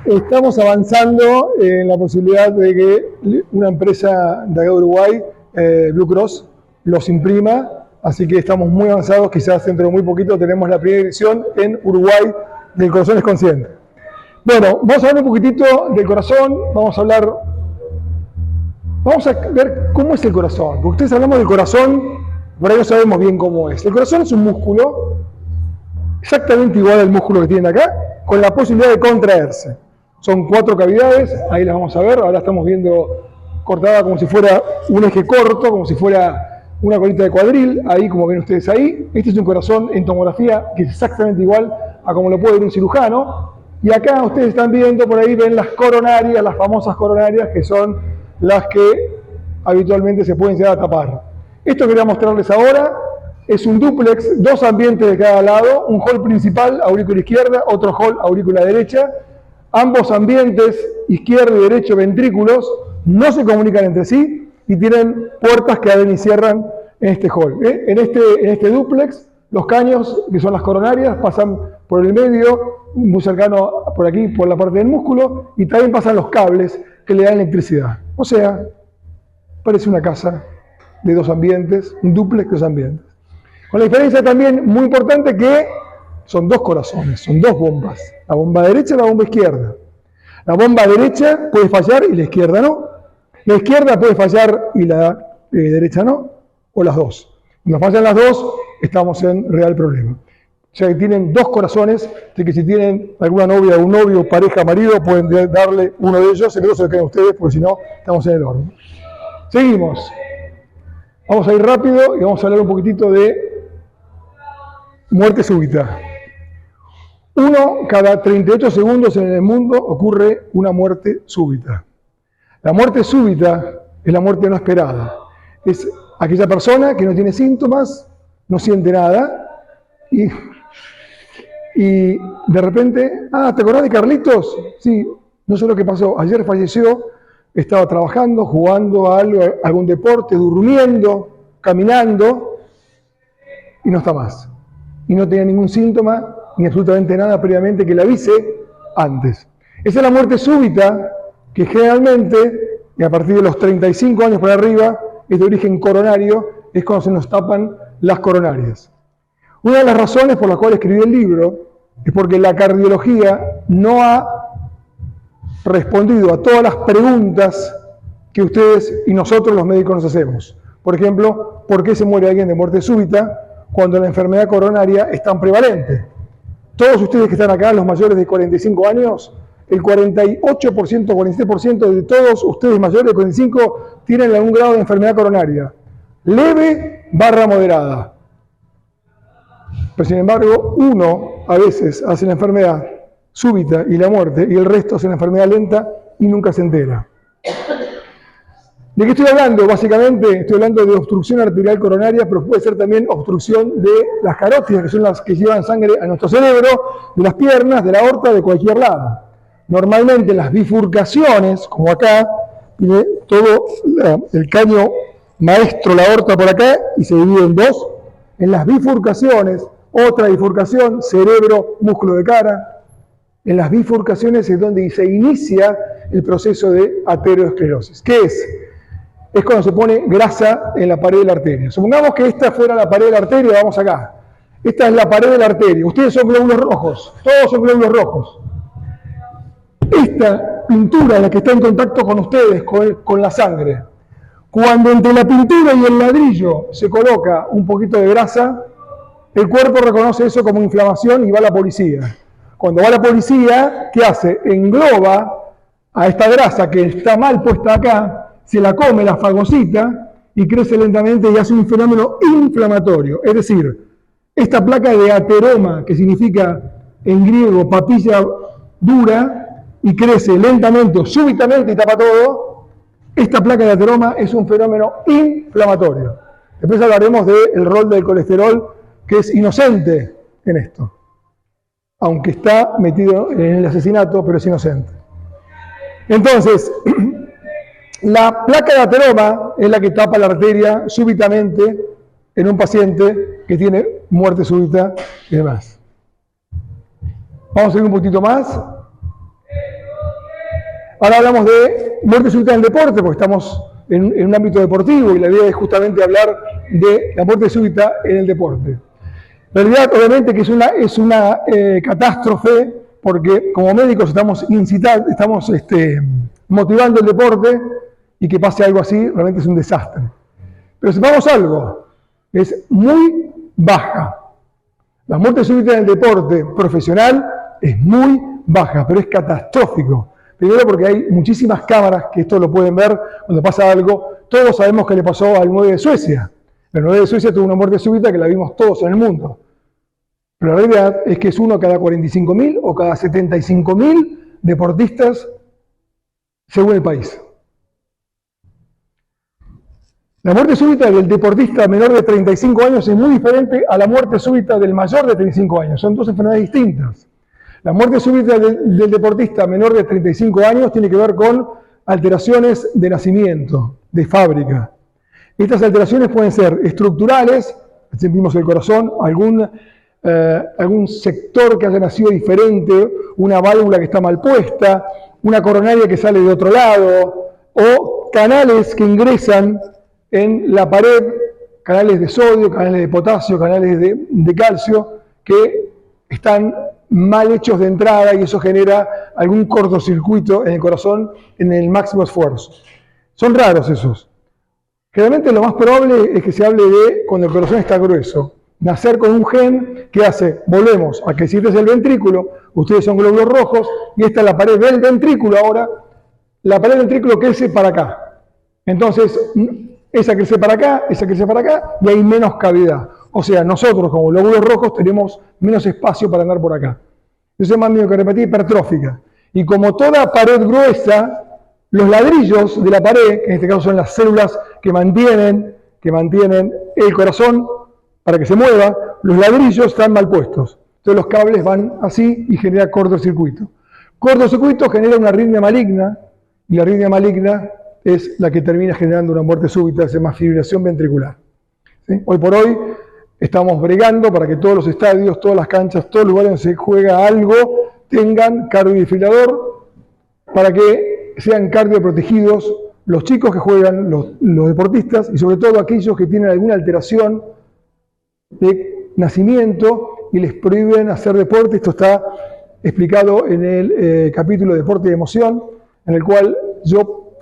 Estamos avanzando en la posibilidad de que una empresa de acá de Uruguay, Blue Cross, los imprima, así que estamos muy avanzados, quizás dentro de muy poquito tenemos la primera edición en Uruguay del Corazón es Consciente. Bueno, vamos a hablar un poquitito del corazón, vamos a ver cómo es el corazón, porque ustedes hablamos del corazón, por ahí no sabemos bien cómo es. El corazón es un músculo, exactamente igual al músculo que tienen acá, con la posibilidad de contraerse. Son 4 cavidades, ahí las vamos a ver, ahora estamos viendo cortada como si fuera un eje corto, como si fuera una colita de cuadril, ahí como ven ustedes ahí. Este es un corazón en tomografía que es exactamente igual a como lo puede ver un cirujano. Y acá ustedes están viendo, por ahí ven las coronarias, las famosas coronarias, que son las que habitualmente se pueden llegar a tapar. Esto quería mostrarles ahora. Es un dúplex, 2 ambientes de cada lado, un hall principal, aurícula izquierda, otro hall, aurícula derecha. Ambos ambientes, izquierdo y derecho, ventrículos, no se comunican entre sí y tienen puertas que abren y cierran en este hall. En este dúplex, los caños, que son las coronarias, pasan por el medio, muy cercano por aquí, por la parte del músculo, y también pasan los cables que le dan electricidad. O sea, parece una casa de 2 ambientes, un dúplex de 2 ambientes. Con la diferencia también muy importante que son 2 corazones, son 2 bombas, la bomba derecha y la bomba izquierda. La bomba derecha puede fallar y la izquierda no. La izquierda puede fallar y la derecha no, o las 2. Cuando fallan las 2, estamos en real problema. O sea que tienen 2 corazones, de que si tienen alguna novia, un novio, pareja, marido, pueden darle uno de ellos, el otro se lo quedan ustedes, porque si no, estamos en el horno. Seguimos. Vamos a ir rápido y vamos a hablar un poquitito de muerte súbita. 1 cada 38 segundos en el mundo ocurre una muerte súbita. La muerte súbita es la muerte no esperada. Es aquella persona que no tiene síntomas, no siente nada y de repente, ¿te acordás de Carlitos? Sí, no sé lo que pasó. Ayer falleció, estaba trabajando, jugando a algo, algún deporte, durmiendo, caminando y no está más. Y no tenía ningún síntoma ni absolutamente nada previamente que le avise antes. Esa es la muerte súbita que generalmente, y a partir de los 35 años para arriba, es de origen coronario, es cuando se nos tapan las coronarias. Una de las razones por las cuales escribí el libro es porque la cardiología no ha respondido a todas las preguntas que ustedes y nosotros los médicos nos hacemos. Por ejemplo, ¿por qué se muere alguien de muerte súbita cuando la enfermedad coronaria es tan prevalente? Todos ustedes que están acá, los mayores de 45 años, el 48%, 47% de todos ustedes mayores de 45 tienen algún grado de enfermedad coronaria. Leve / moderada. Pero sin embargo, uno a veces hace la enfermedad súbita y la muerte, y el resto hace la enfermedad lenta y nunca se entera. ¿De qué estoy hablando? Básicamente estoy hablando de obstrucción arterial coronaria, pero puede ser también obstrucción de las carótidas, que son las que llevan sangre a nuestro cerebro, de las piernas, de la aorta, de cualquier lado. Normalmente las bifurcaciones, como acá, tiene todo el caño maestro, la aorta por acá, y se divide en 2. En las bifurcaciones, otra bifurcación, cerebro, músculo de cara. En las bifurcaciones es donde se inicia el proceso de aterosclerosis. ¿Qué es? Es cuando se pone grasa en la pared de la arteria. Supongamos que esta fuera la pared de la arteria, vamos acá. Esta es la pared de la arteria. Ustedes son glóbulos rojos, todos son glóbulos rojos. Esta pintura es la que está en contacto con ustedes, con la sangre. Cuando entre la pintura y el ladrillo se coloca un poquito de grasa, el cuerpo reconoce eso como inflamación y va a la policía. Cuando va la policía, ¿qué hace? Engloba a esta grasa que está mal puesta acá, se la come, la fagocita y crece lentamente y hace un fenómeno inflamatorio. Es decir, esta placa de ateroma, que significa en griego papilla dura, y crece lentamente o súbitamente y tapa todo, esta placa de ateroma es un fenómeno inflamatorio. Después hablaremos del rol del colesterol, que es inocente en esto. Aunque está metido en el asesinato, pero es inocente. Entonces, la placa de ateroma es la que tapa la arteria súbitamente en un paciente que tiene muerte súbita y demás. Vamos a ir un poquito más. Ahora hablamos de muerte súbita en el deporte, porque estamos en un ámbito deportivo y la idea es justamente hablar de la muerte súbita en el deporte. La realidad, obviamente, que es una catástrofe, porque como médicos estamos motivando el deporte, y que pase algo así realmente es un desastre. Pero sepamos algo, es muy baja. La muerte súbita en el deporte profesional es muy baja, pero es catastrófico. Primero porque hay muchísimas cámaras que esto lo pueden ver cuando pasa algo. Todos sabemos que le pasó al 9 de Suecia. El 9 de Suecia tuvo una muerte súbita que la vimos todos en el mundo. Pero la realidad es que es uno cada 45.000 o cada 75.000 deportistas según el país. La muerte súbita del deportista menor de 35 años es muy diferente a la muerte súbita del mayor de 35 años. Son dos enfermedades distintas. La muerte súbita del deportista menor de 35 años tiene que ver con alteraciones de nacimiento, de fábrica. Estas alteraciones pueden ser estructurales, sentimos el corazón, algún sector que haya nacido diferente, una válvula que está mal puesta, una coronaria que sale de otro lado, o canales que ingresan en la pared, canales de sodio, canales de potasio, canales de calcio, que están mal hechos de entrada y eso genera algún cortocircuito en el corazón en el máximo esfuerzo. Son raros esos. Generalmente lo más probable es que se hable de cuando el corazón está grueso. Nacer con un gen que hace, volvemos a que si este es el ventrículo, ustedes son glóbulos rojos, y esta es la pared del ventrículo ahora, la pared del ventrículo crece para acá. Entonces, esa crece para acá, y hay menos cavidad. O sea, nosotros como glóbulos rojos tenemos menos espacio para andar por acá. Eso se llama miocardiopatía hipertrófica. Y como toda pared gruesa, los ladrillos de la pared, que en este caso son las células que mantienen el corazón para que se mueva, los ladrillos están mal puestos. Entonces los cables van así y genera cortocircuito. Cortocircuito genera una arritmia maligna, y la arritmia maligna es la que termina generando una muerte súbita, se llama fibrilación ventricular. ¿Sí? Hoy por hoy estamos bregando para que todos los estadios, todas las canchas, todos los lugares donde se juega algo, tengan cardiodefibrilador para que sean cardioprotegidos los chicos que juegan, los deportistas, y sobre todo aquellos que tienen alguna alteración de nacimiento y les prohíben hacer deporte. Esto está explicado en el capítulo de Deporte y Emoción, en el cual yo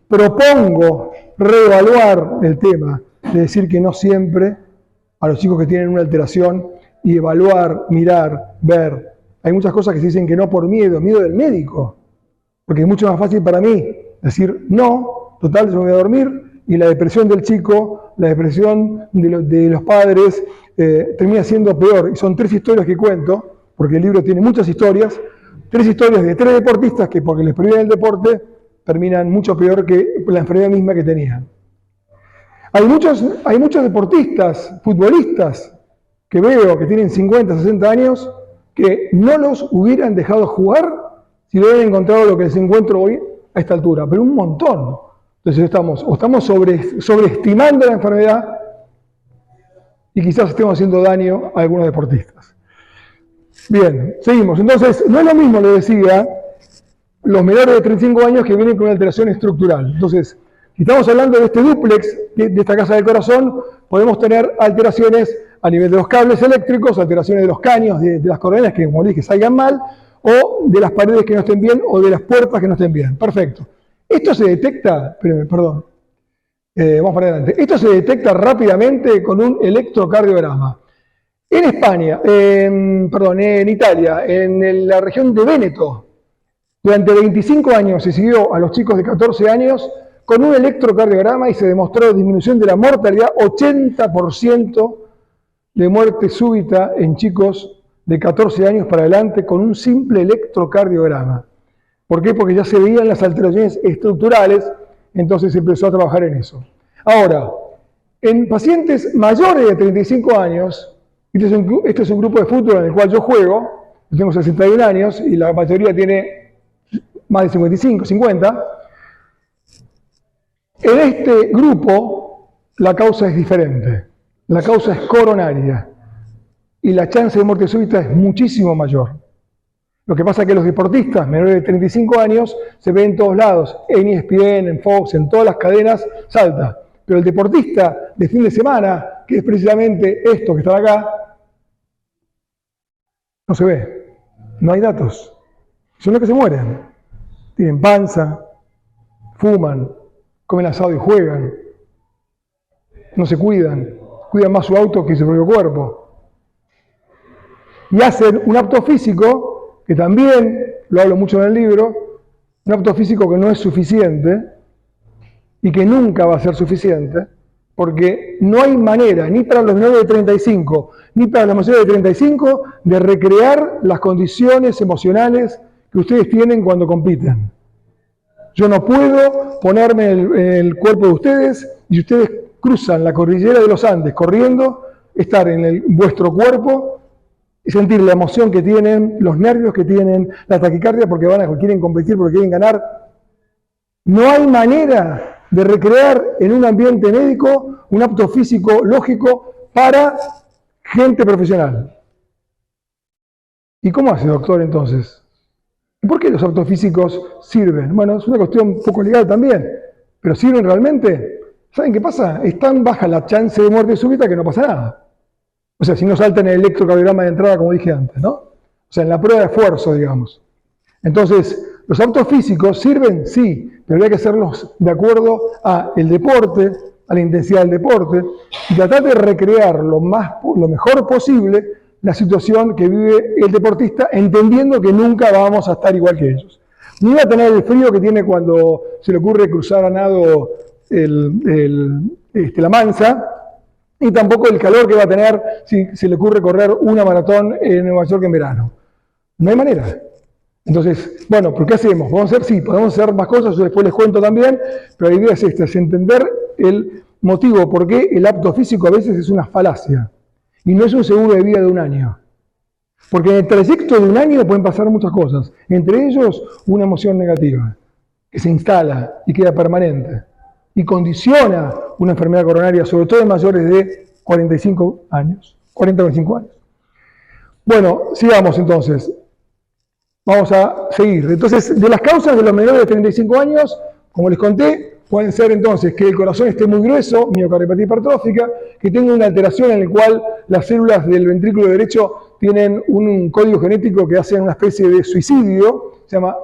propongo reevaluar el tema, de decir que no siempre a los chicos que tienen una alteración, y evaluar, mirar, ver. Hay muchas cosas que se dicen que no por miedo del médico, porque es mucho más fácil para mí decir no, total, yo me voy a dormir, y la depresión del chico, la depresión de los padres, termina siendo peor. Y son 3 historias que cuento, porque el libro tiene muchas historias, 3 historias de 3 deportistas que porque les prohíben el deporte, terminan mucho peor que la enfermedad misma que tenían. Hay muchos deportistas, futbolistas, que veo que tienen 50, 60 años, que no los hubieran dejado jugar si no hubieran encontrado lo que les encuentro hoy a esta altura, pero un montón. Entonces estamos sobreestimando la enfermedad y quizás estemos haciendo daño a algunos deportistas. Bien, seguimos. Entonces, no es lo mismo, le decía, los menores de 35 años que vienen con una alteración estructural. Entonces, si estamos hablando de este dúplex, de esta casa del corazón, podemos tener alteraciones a nivel de los cables eléctricos, alteraciones de los caños, de las coronarias que, como dije, salgan mal, o de las paredes que no estén bien, o de las puertas que no estén bien. Perfecto. Esto se detecta, vamos para adelante. Esto se detecta rápidamente con un electrocardiograma. En España, en Italia, en la región de Véneto, durante 25 años se siguió a los chicos de 14 años con un electrocardiograma y se demostró disminución de la mortalidad, 80% de muerte súbita en chicos de 14 años para adelante con un simple electrocardiograma. ¿Por qué? Porque ya se veían las alteraciones estructurales, entonces se empezó a trabajar en eso. Ahora, en pacientes mayores de 35 años, este es un grupo de fútbol en el cual yo juego, yo tengo 61 años y la mayoría tiene más de 55, 50. En este grupo la causa es diferente, la causa es coronaria y la chance de muerte súbita es muchísimo mayor. Lo que pasa es que los deportistas menores de 35 años se ven en todos lados, en ESPN, en Fox, en todas las cadenas, salta. Pero el deportista de fin de semana, que es precisamente esto que está acá, no se ve. No hay datos. Son los que se mueren. Tienen panza, fuman, comen asado y juegan. No se cuidan más su auto que su propio cuerpo. Y hacen un apto físico, que también, lo hablo mucho en el libro, un apto físico que no es suficiente y que nunca va a ser suficiente, porque no hay manera, ni para los menores de 35, ni para los mayores de 35, de recrear las condiciones emocionales que ustedes tienen cuando compiten. Yo no puedo ponerme en el cuerpo de ustedes y ustedes cruzan la cordillera de los Andes corriendo, estar en vuestro cuerpo y sentir la emoción que tienen, los nervios que tienen, la taquicardia porque quieren competir, porque quieren ganar. No hay manera de recrear en un ambiente médico un apto físico lógico para gente profesional. ¿Y cómo hace, doctor, entonces? ¿Por qué los aptos físicos sirven? Bueno, es una cuestión un poco legal también, pero ¿sirven realmente? ¿Saben qué pasa? Es tan baja la chance de muerte súbita que no pasa nada. O sea, si no salta en el electrocardiograma de entrada, como dije antes, ¿no? O sea, en la prueba de esfuerzo, digamos. Entonces, ¿los aptos físicos sirven? Sí, pero hay que hacerlos de acuerdo al deporte, a la intensidad del deporte, y tratar de recrear lo mejor posible la situación que vive el deportista, entendiendo que nunca vamos a estar igual que ellos. Ni va a tener el frío que tiene cuando se le ocurre cruzar a nado la Mansa, y tampoco el calor que va a tener si se le ocurre correr una maratón en Nueva York en verano. No hay manera. Entonces, bueno, ¿pero qué hacemos? ¿Podemos hacer? Sí, podemos hacer más cosas, yo después les cuento también, pero la idea es esta, es entender el motivo por qué el apto físico a veces es una falacia, y no es un seguro de vida de un año. Porque en el trayecto de un año pueden pasar muchas cosas, entre ellos una emoción negativa, que se instala y queda permanente, y condiciona una enfermedad coronaria, sobre todo en mayores de 45 años, 40-45 años. Bueno, sigamos entonces. Vamos a seguir. Entonces, de las causas de los menores de 35 años, como les conté, pueden ser entonces que el corazón esté muy grueso, miocardiopatía hipertrófica, que tenga una alteración en la cual las células del ventrículo derecho tienen un código genético que hace una especie de suicidio, se llama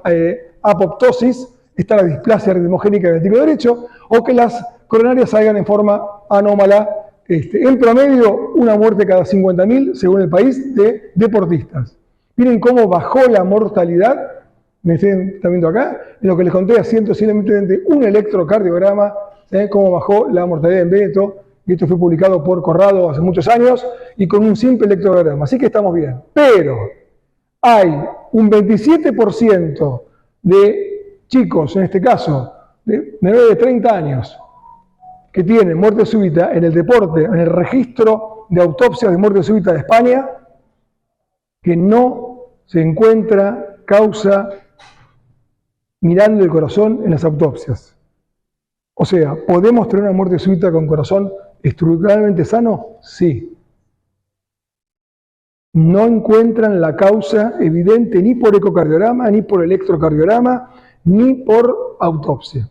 apoptosis, está la displasia ritmogénica del ventrículo derecho, o que las coronarias salgan en forma anómala, en promedio una muerte cada 50.000, según el país, de deportistas. Miren cómo bajó la mortalidad, me están viendo acá, en lo que les conté, haciendo simplemente un electrocardiograma, cómo bajó la mortalidad en Veneto, y esto fue publicado por Corrado hace muchos años, y con un simple electrocardiograma, así que estamos bien. Pero hay un 27% de chicos, en este caso, de menores de 30 años, que tienen muerte súbita en el deporte, en el registro de autopsias de muerte súbita de España, que no se encuentra causa mirando el corazón en las autopsias. O sea, ¿podemos tener una muerte súbita con corazón estructuralmente sano? Sí. No encuentran la causa evidente ni por ecocardiograma, ni por electrocardiograma, ni por autopsia.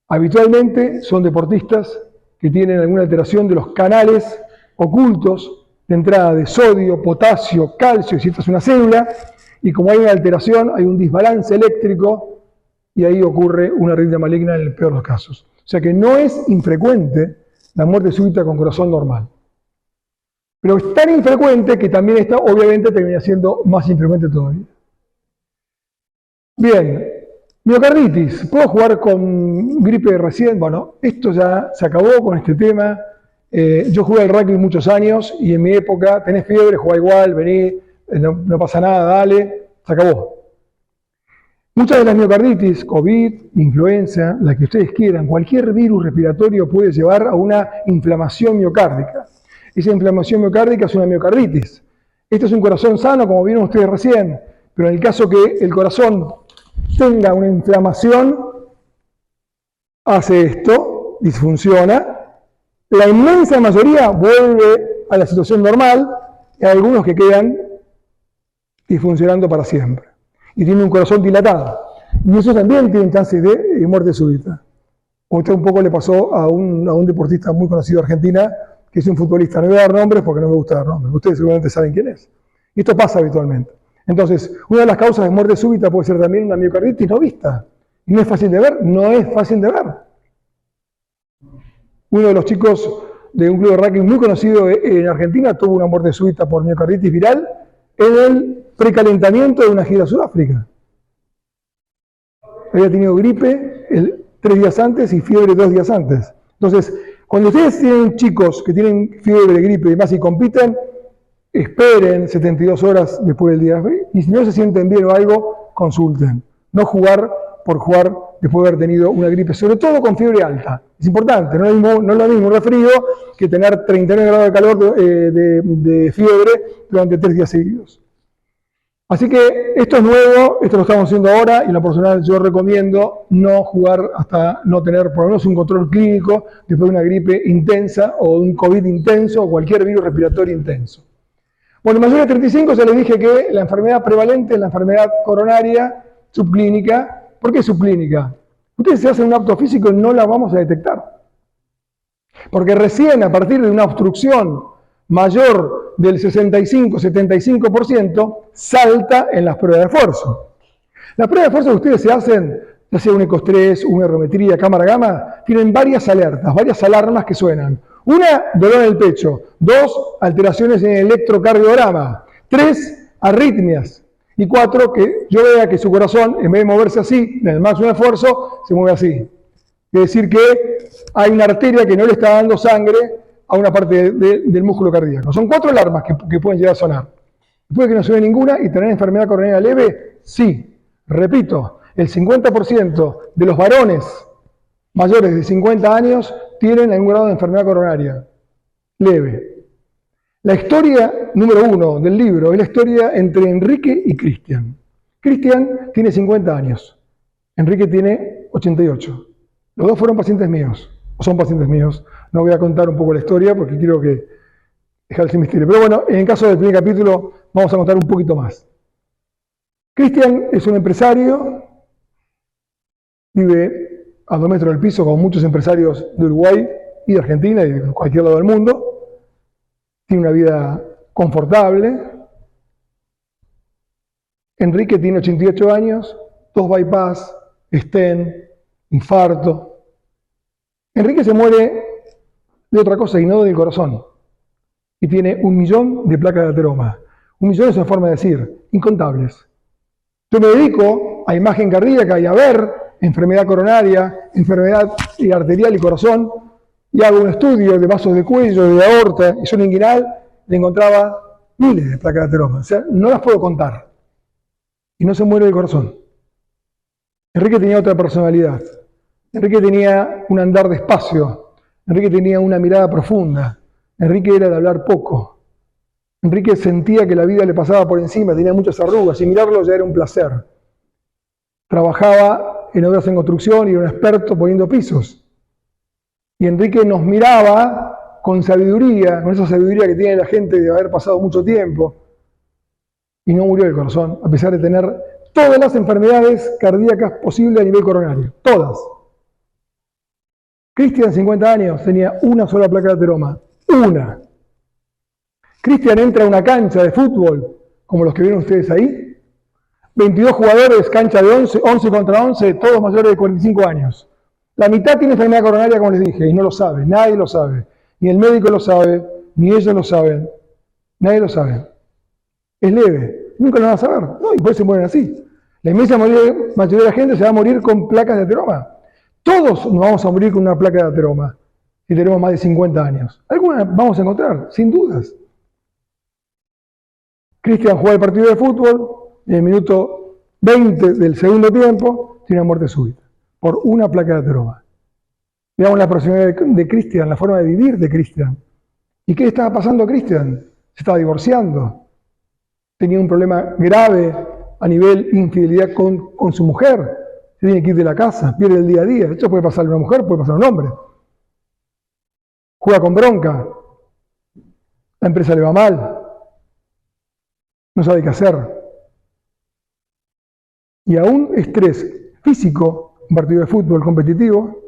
Habitualmente son deportistas que tienen alguna alteración de los canales ocultos de entrada de sodio, potasio, calcio, si esta es una célula, y como hay una alteración, hay un desbalance eléctrico, y ahí ocurre una arritmia maligna en el peor de los casos. O sea que no es infrecuente la muerte súbita con corazón normal. Pero es tan infrecuente que también esta, obviamente, termina siendo más infrecuente todavía. Bien, miocarditis. ¿Puedo jugar con gripe recién? Bueno, esto ya se acabó con este tema. Yo jugué al rugby muchos años y en mi época, tenés fiebre, jugá igual, vení, no pasa nada, dale, se acabó. Muchas de las miocarditis, COVID, influenza, la que ustedes quieran, cualquier virus respiratorio puede llevar a una inflamación miocárdica. Esa inflamación miocárdica es una miocarditis. Este es un corazón sano, como vieron ustedes recién, pero en el caso que el corazón tenga una inflamación, hace esto, disfunciona. La inmensa mayoría vuelve a la situación normal, y hay algunos que quedan y funcionando para siempre. Y tiene un corazón dilatado. Y eso también tiene chance de muerte súbita. Esto un poco le pasó a un deportista muy conocido de Argentina, que es un futbolista. No voy a dar nombres porque no me gusta dar nombres. Ustedes seguramente saben quién es. Y esto pasa habitualmente. Entonces, una de las causas de muerte súbita puede ser también una miocarditis no vista. Y no es fácil de ver, no es fácil de ver. Uno de los chicos de un club de rugby muy conocido en Argentina tuvo una muerte súbita por miocarditis viral en el precalentamiento de una gira a Sudáfrica. Había tenido gripe 3 días antes y fiebre 2 días antes. Entonces, cuando ustedes tienen chicos que tienen fiebre, gripe y demás y compiten, esperen 72 horas después del día. Y si no se sienten bien o algo, consulten. No jugar por jugar después de haber tenido una gripe, sobre todo con fiebre alta. Es importante, no es lo mismo un resfrío que tener 39 grados de calor de fiebre durante 3 días seguidos. Así que esto es nuevo, esto lo estamos haciendo ahora y en lo personal yo recomiendo no jugar hasta no tener por lo menos un control clínico después de una gripe intensa o un COVID intenso o cualquier virus respiratorio intenso. Bueno, mayor de 35 ya les dije que la enfermedad prevalente es la enfermedad coronaria subclínica. ¿Por qué subclínica? Ustedes se hacen un acto físico y no la vamos a detectar. Porque recién a partir de una obstrucción mayor del 65-75% salta en las pruebas de esfuerzo. Las pruebas de esfuerzo que ustedes se hacen, ya sea un ecostrés, una ergometría, cámara gamma, tienen varias alertas, varias alarmas que suenan. Una, dolor en el pecho. 2, alteraciones en el electrocardiograma. 3, arritmias. Y 4, que yo vea que su corazón, en vez de moverse así, en el máximo esfuerzo, se mueve así. Es decir, que hay una arteria que no le está dando sangre a una parte del músculo cardíaco. Son 4 alarmas que pueden llegar a sonar. ¿Puede que no suene ninguna y tener enfermedad coronaria leve? Sí. Repito, el 50% de los varones mayores de 50 años tienen algún grado de enfermedad coronaria leve. La historia número 1 del libro es la historia entre Enrique y Cristian. Cristian tiene 50 años, Enrique tiene 88. Los dos fueron pacientes míos, o son pacientes míos. No voy a contar un poco la historia porque quiero que dejar ese misterio. Pero bueno, en el caso del primer capítulo vamos a contar un poquito más. Cristian es un empresario, vive a 2 metros del piso como muchos empresarios de Uruguay y de Argentina y de cualquier lado del mundo. Tiene una vida confortable. Enrique tiene 88 años, 2 bypass, stent, infarto. Enrique se muere de otra cosa y no del corazón. Y tiene 1 millón de placas de ateroma. 1 millón es una forma de decir, incontables. Yo me dedico a imagen cardíaca y a ver enfermedad coronaria, enfermedad arterial y corazón, y hago un estudio de vasos de cuello, de aorta y zona inguinal, le encontraba miles de placas de ateroma. O sea, no las puedo contar. Y no se muere del corazón. Enrique tenía otra personalidad. Enrique tenía un andar despacio. Enrique tenía una mirada profunda. Enrique era de hablar poco. Enrique sentía que la vida le pasaba por encima, tenía muchas arrugas y mirarlo ya era un placer. Trabajaba en obras en construcción y era un experto poniendo pisos. Y Enrique nos miraba con sabiduría, con esa sabiduría que tiene la gente de haber pasado mucho tiempo. Y no murió del corazón, a pesar de tener todas las enfermedades cardíacas posibles a nivel coronario. Todas. Cristian, 50 años, tenía una sola placa de ateroma. Una. Cristian entra a una cancha de fútbol, como los que vieron ustedes ahí. 22 jugadores, cancha de 11 contra 11, todos mayores de 45 años. La mitad tiene enfermedad coronaria, como les dije, y no lo sabe, nadie lo sabe. Ni el médico lo sabe, ni ellos lo saben. Nadie lo sabe. Es leve, nunca lo van a saber. No, y por eso se mueren así. La inmensa mayoría de la gente se va a morir con placas de ateroma. Todos nos vamos a morir con una placa de ateroma si tenemos más de 50 años. Algunas vamos a encontrar, sin dudas. Cristian juega el partido de fútbol, en el minuto 20 del segundo tiempo, tiene una muerte súbita, por una placa de ateroma. Veamos la personalidad de Cristian, la forma de vivir de Cristian. ¿Y qué estaba pasando a Cristian? Se estaba divorciando. Tenía un problema grave a nivel infidelidad con su mujer. Se tiene que ir de la casa, pierde el día a día. Esto puede pasarle a una mujer, puede pasar a un hombre. Juega con bronca. La empresa le va mal. No sabe qué hacer. Y a un estrés físico, un partido de fútbol competitivo,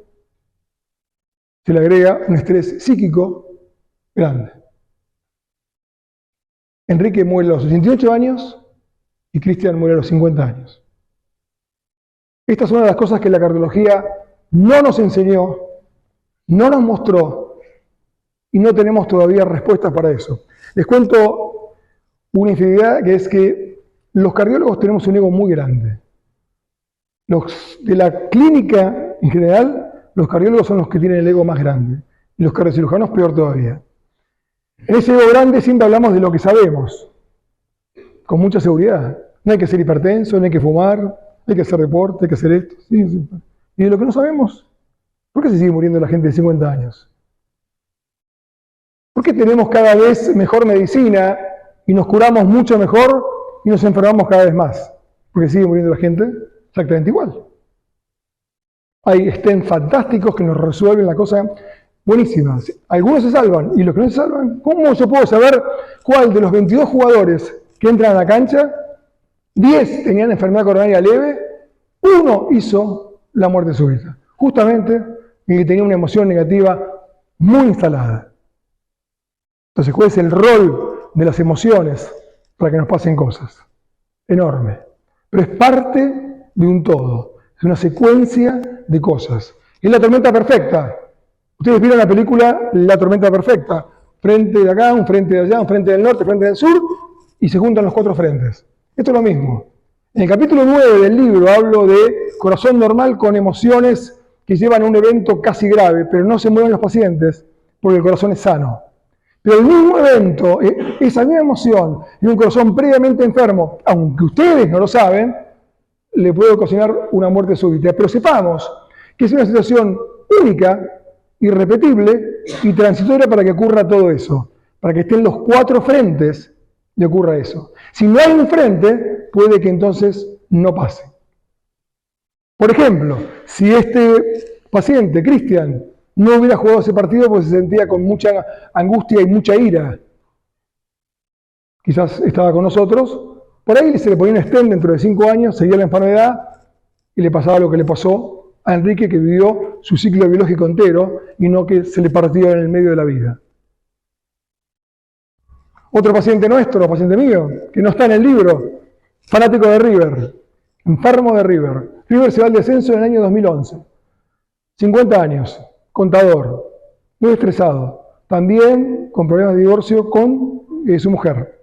se le agrega un estrés psíquico grande. Enrique muere a los 88 años y Cristian muere a los 50 años. Estas son una de las cosas que la cardiología no nos enseñó, no nos mostró y no tenemos todavía respuestas para eso. Les cuento una infidelidad que es que los cardiólogos tenemos un ego muy grande. Los de la clínica en general, los cardiólogos son los que tienen el ego más grande y los cardiocirujanos peor todavía. En ese ego grande siempre hablamos de lo que sabemos, con mucha seguridad. No hay que ser hipertenso, no hay que fumar, hay que hacer deporte, hay que hacer esto. Sí, sí. Y de lo que no sabemos, ¿por qué se sigue muriendo la gente de 50 años? ¿Por qué tenemos cada vez mejor medicina y nos curamos mucho mejor y nos enfermamos cada vez más? Porque sigue muriendo la gente exactamente igual. Hay stents fantásticos que nos resuelven la cosa buenísima. Algunos se salvan y los que no se salvan, ¿cómo yo puedo saber cuál de los 22 jugadores que entran a la cancha, 10 tenían enfermedad coronaria leve, uno hizo la muerte súbita? Justamente el que tenía una emoción negativa muy instalada. Entonces, ¿cuál es el rol de las emociones para que nos pasen cosas? Enorme. Pero es parte de un todo. Es una secuencia de cosas. Es la tormenta perfecta. Ustedes vieron la película La tormenta perfecta. Frente de acá, un frente de allá, un frente del norte, frente del sur, y se juntan los 4 frentes. Esto es lo mismo. En el capítulo 9 del libro hablo de corazón normal con emociones que llevan a un evento casi grave, pero no se mueven los pacientes porque el corazón es sano. Pero el mismo evento, esa misma emoción, en un corazón previamente enfermo, aunque ustedes no lo saben, le puede ocasionar una muerte súbita. Pero sepamos que es una situación única, irrepetible y transitoria para que ocurra todo eso, para que estén los 4 frentes y ocurra eso. Si no hay un frente, puede que entonces no pase. Por ejemplo, si este paciente, Cristian, no hubiera jugado ese partido porque se sentía con mucha angustia y mucha ira, quizás estaba con nosotros, por ahí se le ponía un stent dentro de 5 años, seguía la enfermedad y le pasaba lo que le pasó a Enrique, que vivió su ciclo biológico entero y no que se le partió en el medio de la vida. Otro paciente nuestro, paciente mío, que no está en el libro, fanático de River, enfermo de River. River se va al descenso en el año 2011. 50 años, contador, muy estresado, también con problemas de divorcio con su mujer.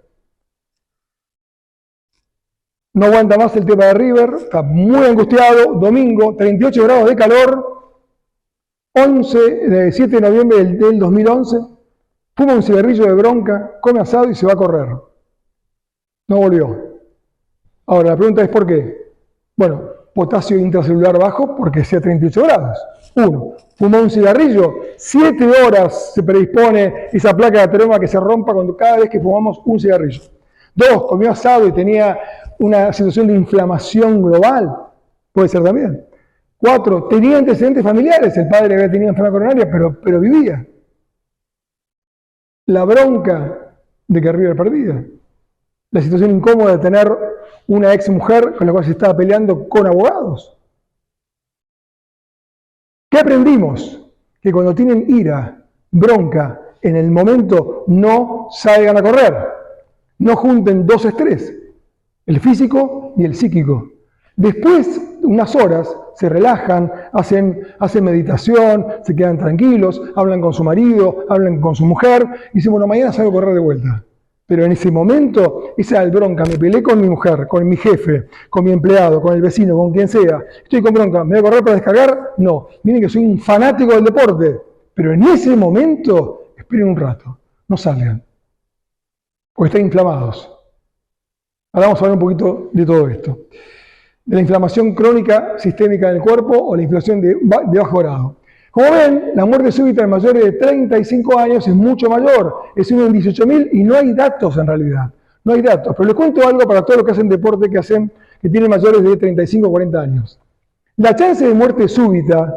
No aguanta más el tema de River, está muy angustiado, domingo, 38 grados de calor, 7 de noviembre del 2011, fuma un cigarrillo de bronca, come asado y se va a correr. No volvió. Ahora, la pregunta es ¿por qué? Bueno, potasio intracelular bajo porque sea 38 grados. 1. Fumó un cigarrillo, 7 horas se predispone esa placa de ateroma que se rompa cada vez que fumamos un cigarrillo. 2. Comió asado y tenía una situación de inflamación global. Puede ser también. 4. Tenía antecedentes familiares. El padre había tenido enfermedad coronaria, pero vivía. La bronca de que River perdía. La situación incómoda de tener una ex mujer con la cual se estaba peleando con abogados. ¿Qué aprendimos? Que cuando tienen ira, bronca, en el momento no salgan a correr. No junten 2 estrés, el físico y el psíquico. Después, unas horas, se relajan, hacen meditación, se quedan tranquilos, hablan con su marido, hablan con su mujer, y dicen, bueno, mañana salgo a correr de vuelta. Pero en ese momento, esa bronca, me peleé con mi mujer, con mi jefe, con mi empleado, con el vecino, con quien sea, estoy con bronca, ¿me voy a correr para descargar? No, miren que soy un fanático del deporte, pero en ese momento, esperen un rato, no salgan, porque están inflamados. Ahora vamos a hablar un poquito de todo esto. De la inflamación crónica sistémica del cuerpo o la inflamación de bajo grado. Como ven, la muerte súbita en mayores de 35 años es mucho mayor, es uno en 18.000 y no hay datos en realidad, no hay datos. Pero les cuento algo para todos los que hacen deporte, que tienen mayores de 35 o 40 años. La chance de muerte súbita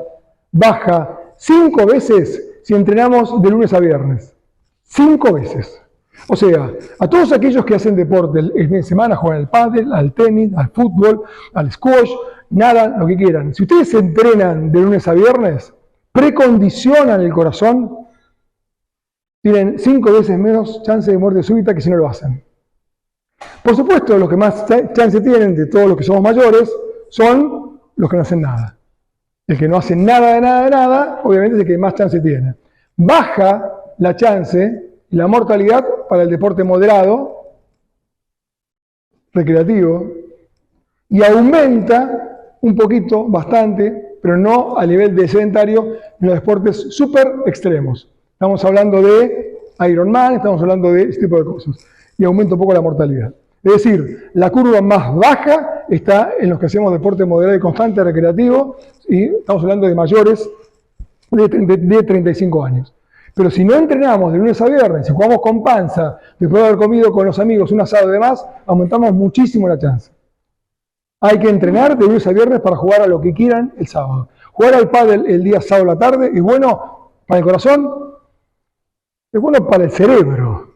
baja 5 veces si entrenamos de lunes a viernes. 5 veces. O sea, a todos aquellos que hacen deporte el fin de semana, juegan al pádel, al tenis, al fútbol, al squash, nadan, lo que quieran. Si ustedes se entrenan de lunes a viernes, precondicionan el corazón, tienen 5 veces menos chance de muerte súbita que si no lo hacen. Por supuesto, los que más chance tienen de todos los que somos mayores son los que no hacen nada. El que no hace nada de nada de nada, obviamente es el que más chance tiene. Baja la chance y la mortalidad para el deporte moderado, recreativo, y aumenta un poquito, bastante, pero no a nivel de sedentario, en los deportes súper extremos. Estamos hablando de Ironman, estamos hablando de este tipo de cosas. Y aumenta un poco la mortalidad. Es decir, la curva más baja está en los que hacemos deporte moderado y constante, recreativo, y estamos hablando de mayores de 35 años. Pero si no entrenamos de lunes a viernes, si jugamos con panza, después de haber comido con los amigos un asado y demás, aumentamos muchísimo la chance. Hay que entrenar de lunes a viernes para jugar a lo que quieran el sábado. Jugar al pádel el día sábado a la tarde es bueno para el corazón, es bueno para el cerebro.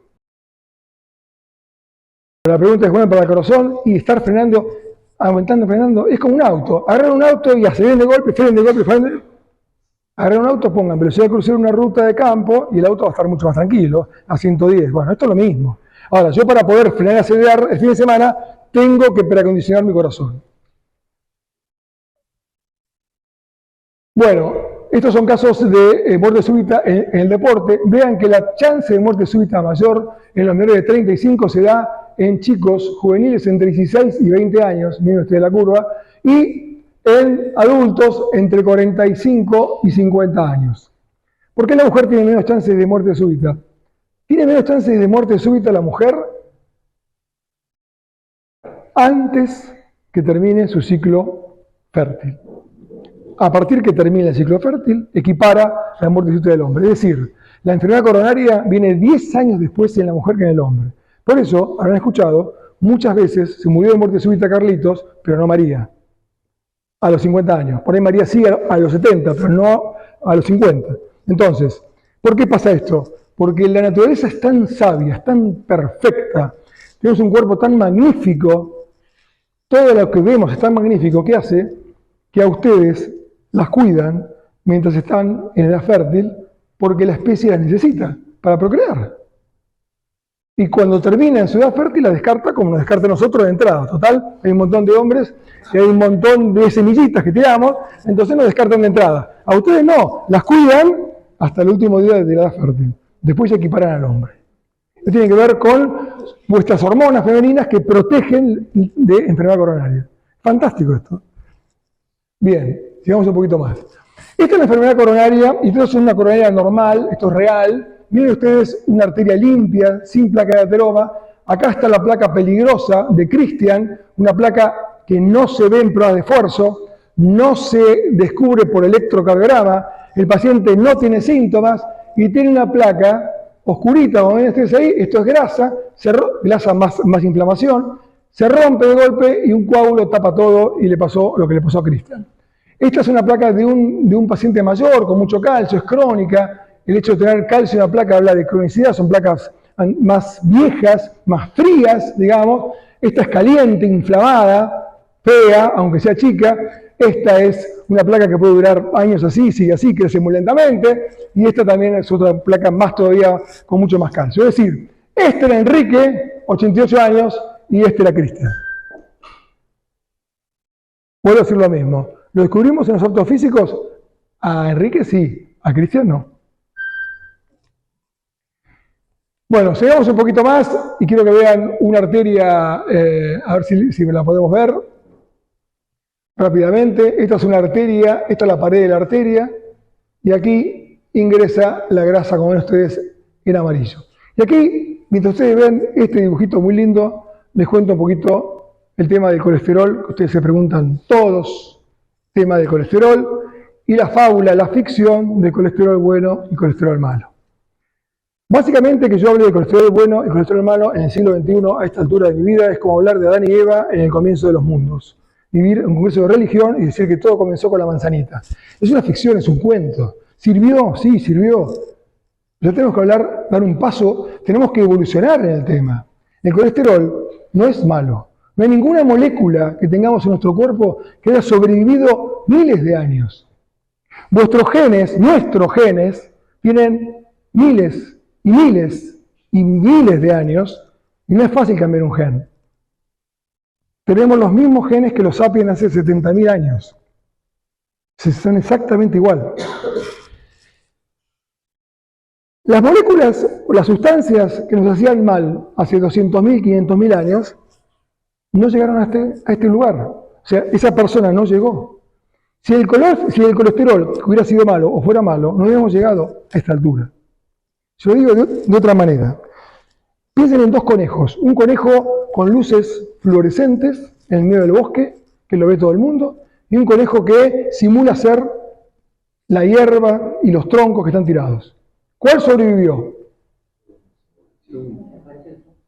La pregunta es buena para el corazón y estar frenando, aumentando, frenando, es como un auto. Agarran un auto y aceleren de golpe, frenen de golpe, frenen de golpe. Agarran un auto, pongan velocidad de crucero en una ruta de campo y el auto va a estar mucho más tranquilo, a 110. Bueno, esto es lo mismo. Ahora, yo para poder frenar y acelerar el fin de semana, tengo que preacondicionar mi corazón. Bueno, estos son casos de muerte súbita en el deporte. Vean que la chance de muerte súbita mayor en los menores de 35 se da en chicos juveniles entre 16 y 20 años, miren ustedes la curva, y en adultos entre 45 y 50 años. ¿Por qué la mujer tiene menos chances de muerte súbita? Tiene menos chances de muerte súbita la mujer antes que termine su ciclo fértil. A partir que termine el ciclo fértil, equipara la muerte súbita del hombre. Es decir, la enfermedad coronaria viene 10 años después en la mujer que en el hombre. Por eso, habrán escuchado, muchas veces se murió de muerte súbita Carlitos, pero no María. A los 50 años. Por ahí María sí a los 70, pero no a los 50. Entonces, ¿por qué pasa esto? Porque la naturaleza es tan sabia, es tan perfecta, tenemos un cuerpo tan magnífico, todo lo que vemos es tan magnífico que hace que a ustedes las cuidan mientras están en edad fértil, porque la especie las necesita para procrear. Y cuando termina en su edad fértil, la descarta como nos descarta nosotros de entrada. Total, hay un montón de hombres y hay un montón de semillitas que tiramos, entonces nos descartan de entrada. A ustedes no, las cuidan hasta el último día de la edad fértil. Después se equiparan al hombre. Esto tiene que ver con vuestras hormonas femeninas que protegen de enfermedad coronaria. Fantástico esto. Bien, sigamos un poquito más. Esta es la enfermedad coronaria, y esto es una coronaria normal, esto es real. Miren ustedes una arteria limpia, sin placa de ateroma. Acá está la placa peligrosa de Christian, una placa que no se ve en pruebas de esfuerzo, no se descubre por electrocardiograma, el paciente no tiene síntomas y tiene una placa oscurita, como ven ustedes ahí, esto es grasa, grasa más inflamación, se rompe de golpe y un coágulo tapa todo y le pasó lo que le pasó a Christian. Esta es una placa de un paciente mayor con mucho calcio, es crónica. El hecho de tener calcio en la placa habla de cronicidad, son placas más viejas, más frías, digamos. Esta es caliente, inflamada, fea, aunque sea chica. Esta es una placa que puede durar años así, sigue así, crece muy lentamente. Y esta también es otra placa más todavía con mucho más calcio. Es decir, este era Enrique, 88 años, y este era Cristian. Vuelvo a decir lo mismo. ¿Lo descubrimos en los autos físicos? A Enrique sí, a Cristian no. Bueno, sigamos un poquito más y quiero que vean una arteria, a ver si me la podemos ver rápidamente. Esta es una arteria, esta es la pared de la arteria y aquí ingresa la grasa, como ven ustedes, en amarillo. Y aquí, mientras ustedes ven este dibujito muy lindo, les cuento un poquito el tema del colesterol, que ustedes se preguntan todos, tema del colesterol, y la fábula, la ficción de colesterol bueno y colesterol malo. Básicamente que yo hable de colesterol bueno y colesterol malo en el siglo XXI, a esta altura de mi vida, es como hablar de Adán y Eva en el comienzo de los mundos. Vivir en un congreso de religión y decir que todo comenzó con la manzanita. Es una ficción, es un cuento. ¿Sirvió? Sí, sirvió. Ya tenemos que hablar, dar un paso, tenemos que evolucionar en el tema. El colesterol no es malo. No hay ninguna molécula que tengamos en nuestro cuerpo que haya sobrevivido miles de años. Vuestros genes, tienen miles y miles y miles de años y no es fácil cambiar un gen. Tenemos los mismos genes que los sapiens hace 70.000 años. Son exactamente igual. Las moléculas o las sustancias que nos hacían mal hace 200.000, 500.000 años no llegaron a este lugar. O sea, esa persona no llegó. Si el colesterol hubiera sido malo o fuera malo, no hubiéramos llegado a esta altura. Yo lo digo de otra manera. Piensen en dos conejos. Un conejo con luces fluorescentes en el medio del bosque, que lo ve todo el mundo, y un conejo que simula ser la hierba y los troncos que están tirados. ¿Cuál sobrevivió?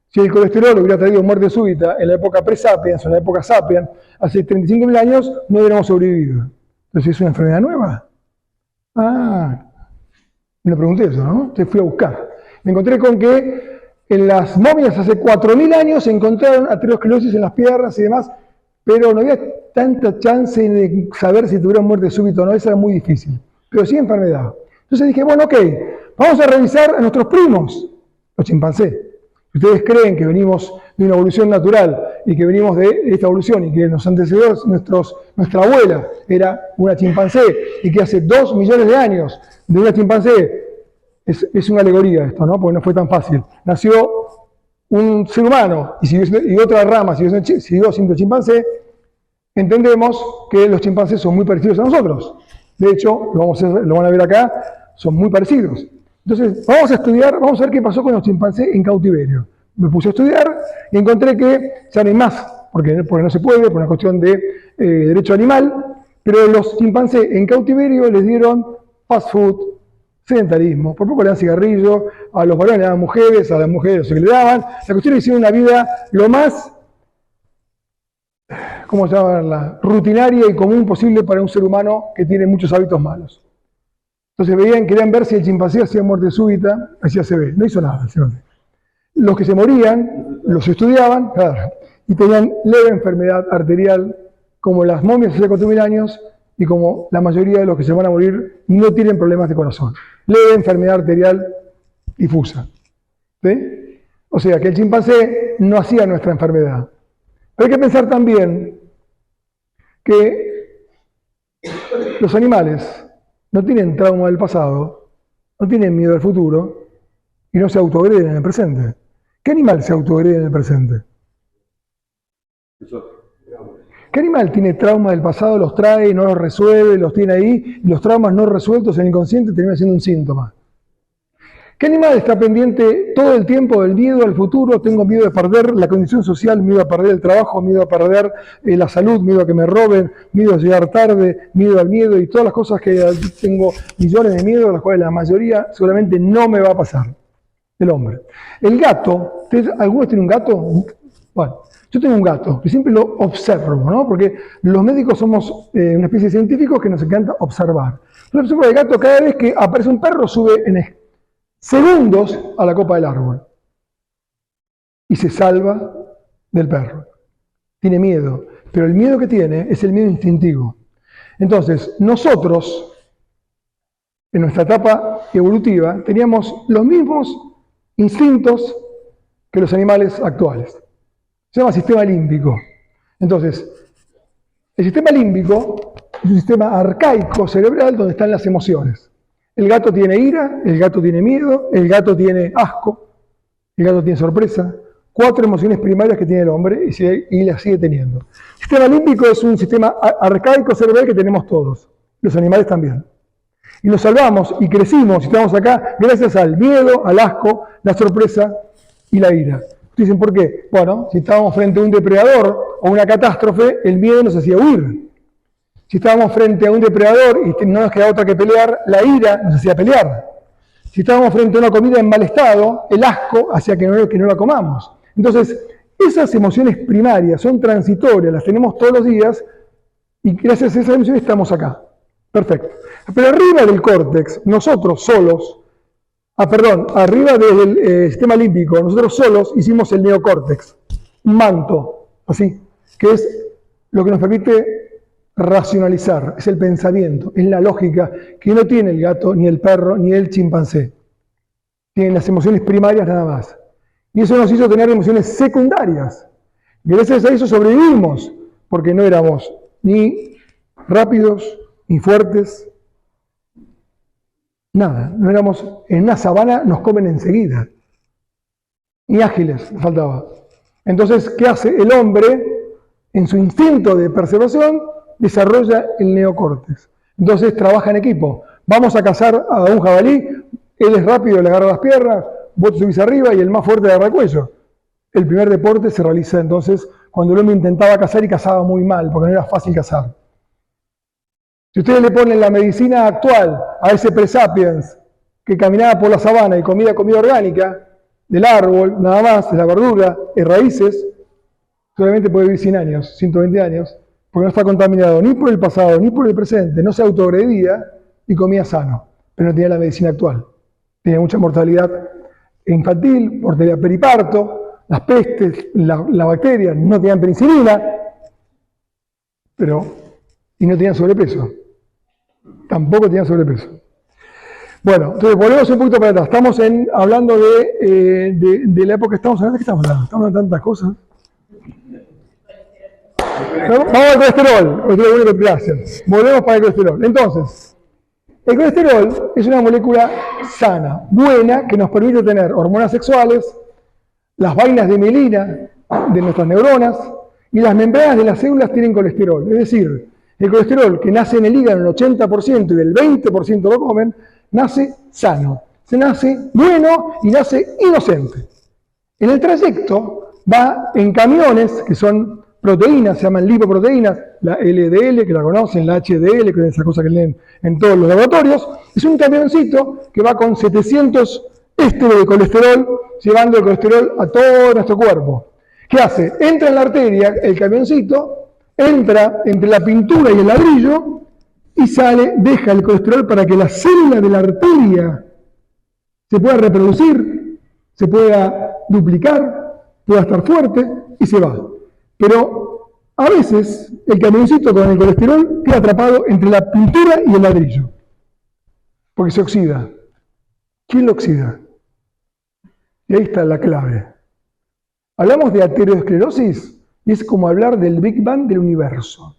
Si el colesterol hubiera traído muerte súbita en la época pre-sapiens o en la época sapiens, hace 35.000 años, no hubiéramos sobrevivido. Entonces, ¿es una enfermedad nueva? Me pregunté eso, ¿no? Entonces fui a buscar. Me encontré con que en las momias hace 4.000 años se encontraron aterosclerosis en las piernas y demás, pero no había tanta chance de saber si tuvieron muerte súbita o no, eso era muy difícil. Pero sí enfermedad. Entonces dije, bueno, ok, vamos a revisar a nuestros primos, los chimpancés. Si ustedes creen que venimos de una evolución natural y que venimos de esta evolución y que los antecedentes, nuestra abuela era una chimpancé y que hace 2 millones de años de una chimpancé, es una alegoría esto, ¿no? Porque no fue tan fácil. Nació un ser humano y otra rama siguió siendo chimpancé, entendemos que los chimpancés son muy parecidos a nosotros. De hecho, lo van a ver acá, son muy parecidos. Entonces, vamos a estudiar, vamos a ver qué pasó con los chimpancés en cautiverio. Me puse a estudiar y encontré que ya no hay más, porque no se puede, por una cuestión de derecho animal, pero los chimpancés en cautiverio les dieron fast food, sedentarismo, por poco le dan cigarrillo, a los varones le daban mujeres, a las mujeres se le daban. La cuestión es que hicieron una vida lo más, ¿cómo llamarla?, rutinaria y común posible para un ser humano que tiene muchos hábitos malos. Entonces querían ver si el chimpancé hacía muerte súbita, hacía CB, no hizo nada. Los que se morían, los estudiaban, claro, y tenían leve enfermedad arterial, como las momias hace 4.000 años, y como la mayoría de los que se van a morir no tienen problemas de corazón. Leve enfermedad arterial difusa. ¿Sí? O sea, que el chimpancé no hacía nuestra enfermedad. Pero hay que pensar también que los animales no tienen trauma del pasado, no tienen miedo al futuro y no se autoagreden en el presente. ¿Qué animal se autoagrede en el presente? ¿Qué animal tiene trauma del pasado, los trae, no los resuelve, los tiene ahí, y los traumas no resueltos en el inconsciente terminan siendo un síntoma? ¿Qué animal está pendiente todo el tiempo del miedo al futuro? Tengo miedo de perder la condición social, miedo a perder el trabajo, miedo a perder la salud, miedo a que me roben, miedo a llegar tarde, miedo al miedo y todas las cosas que tengo millones de miedos, las cuales la mayoría seguramente no me va a pasar. El hombre. El gato, ¿algunos tienen un gato? Bueno, yo tengo un gato, que siempre lo observo, ¿no? Porque los médicos somos una especie de científicos que nos encanta observar. Yo observo al gato cada vez que aparece un perro, sube en segundos a la copa del árbol y se salva del perro. Tiene miedo, pero el miedo que tiene es el miedo instintivo. Entonces, nosotros, en nuestra etapa evolutiva, teníamos los mismos instintos que los animales actuales. Se llama sistema límbico. Entonces, el sistema límbico es un sistema arcaico cerebral donde están las emociones. El gato tiene ira, el gato tiene miedo, el gato tiene asco, el gato tiene sorpresa. 4 emociones primarias que tiene el hombre y las sigue teniendo. El sistema límbico es un sistema arcaico cerebral que tenemos todos. Los animales también. Y nos salvamos y crecimos y estamos acá gracias al miedo, al asco, la sorpresa y la ira. Ustedes dicen, ¿por qué? Bueno, si estábamos frente a un depredador o una catástrofe, el miedo nos hacía huir. Si estábamos frente a un depredador y no nos quedaba otra que pelear, la ira nos hacía pelear. Si estábamos frente a una comida en mal estado, el asco hacía que no la comamos. Entonces, esas emociones primarias son transitorias, las tenemos todos los días y gracias a esas emociones estamos acá. Perfecto. Pero arriba del córtex, nosotros solos, perdón, arriba del sistema límbico, nosotros solos hicimos el neocórtex, un manto, así, que es lo que nos permite racionalizar, es el pensamiento, es la lógica que no tiene el gato, ni el perro, ni el chimpancé. Tienen las emociones primarias nada más. Y eso nos hizo tener emociones secundarias. Gracias a eso sobrevivimos, porque no éramos ni rápidos, ni fuertes, nada. No éramos, en una sabana nos comen enseguida. Ni ágiles, faltaba. Entonces, ¿qué hace? El hombre, en su instinto de preservación, desarrolla el neocórtex. Entonces trabaja en equipo. Vamos a cazar a un jabalí, él es rápido, le agarra las piernas, vos te subís arriba y el más fuerte le agarra el cuello. El primer deporte se realiza entonces cuando el hombre intentaba cazar y cazaba muy mal, porque no era fácil cazar. Si ustedes le ponen la medicina actual a ese presapiens que caminaba por la sabana y comía comida orgánica, del árbol, nada más, de la verdura, de raíces, solamente puede vivir 100 años, 120 años, porque no está contaminado ni por el pasado ni por el presente, no se autoagredía y comía sano, pero no tenía la medicina actual. Tenía mucha mortalidad infantil, mortalidad periparto, las pestes, las bacterias no tenían penicilina, y no tenían sobrepeso. Tampoco tenían sobrepeso. Bueno, entonces volvemos un poquito para atrás. Estamos hablando de la época, estamos hablando, ¿de qué estamos hablando? Estamos hablando de tantas cosas. Vamos al colesterol. Gracias. Volvemos para el colesterol. Entonces, el colesterol es una molécula sana, buena, que nos permite tener hormonas sexuales, las vainas de mielina de nuestras neuronas y las membranas de las células tienen colesterol. Es decir, el colesterol que nace en el hígado en el 80% y del 20% lo comen, nace sano. Se nace bueno y nace inocente. En el trayecto va en camiones que son proteínas, se llaman lipoproteínas, la LDL, que la conocen, la HDL, que es esa cosa que leen en todos los laboratorios. Es un camioncito que va con 700 ésteres de colesterol, llevando el colesterol a todo nuestro cuerpo. ¿Qué hace? Entra en la arteria, el camioncito, entra entre la pintura y el ladrillo y sale, deja el colesterol para que la célula de la arteria se pueda reproducir, se pueda duplicar, pueda estar fuerte y se va. Pero a veces el camioncito con el colesterol queda atrapado entre la pintura y el ladrillo, porque se oxida. ¿Quién lo oxida? Y ahí está la clave. Hablamos de aterosclerosis y es como hablar del Big Bang del universo.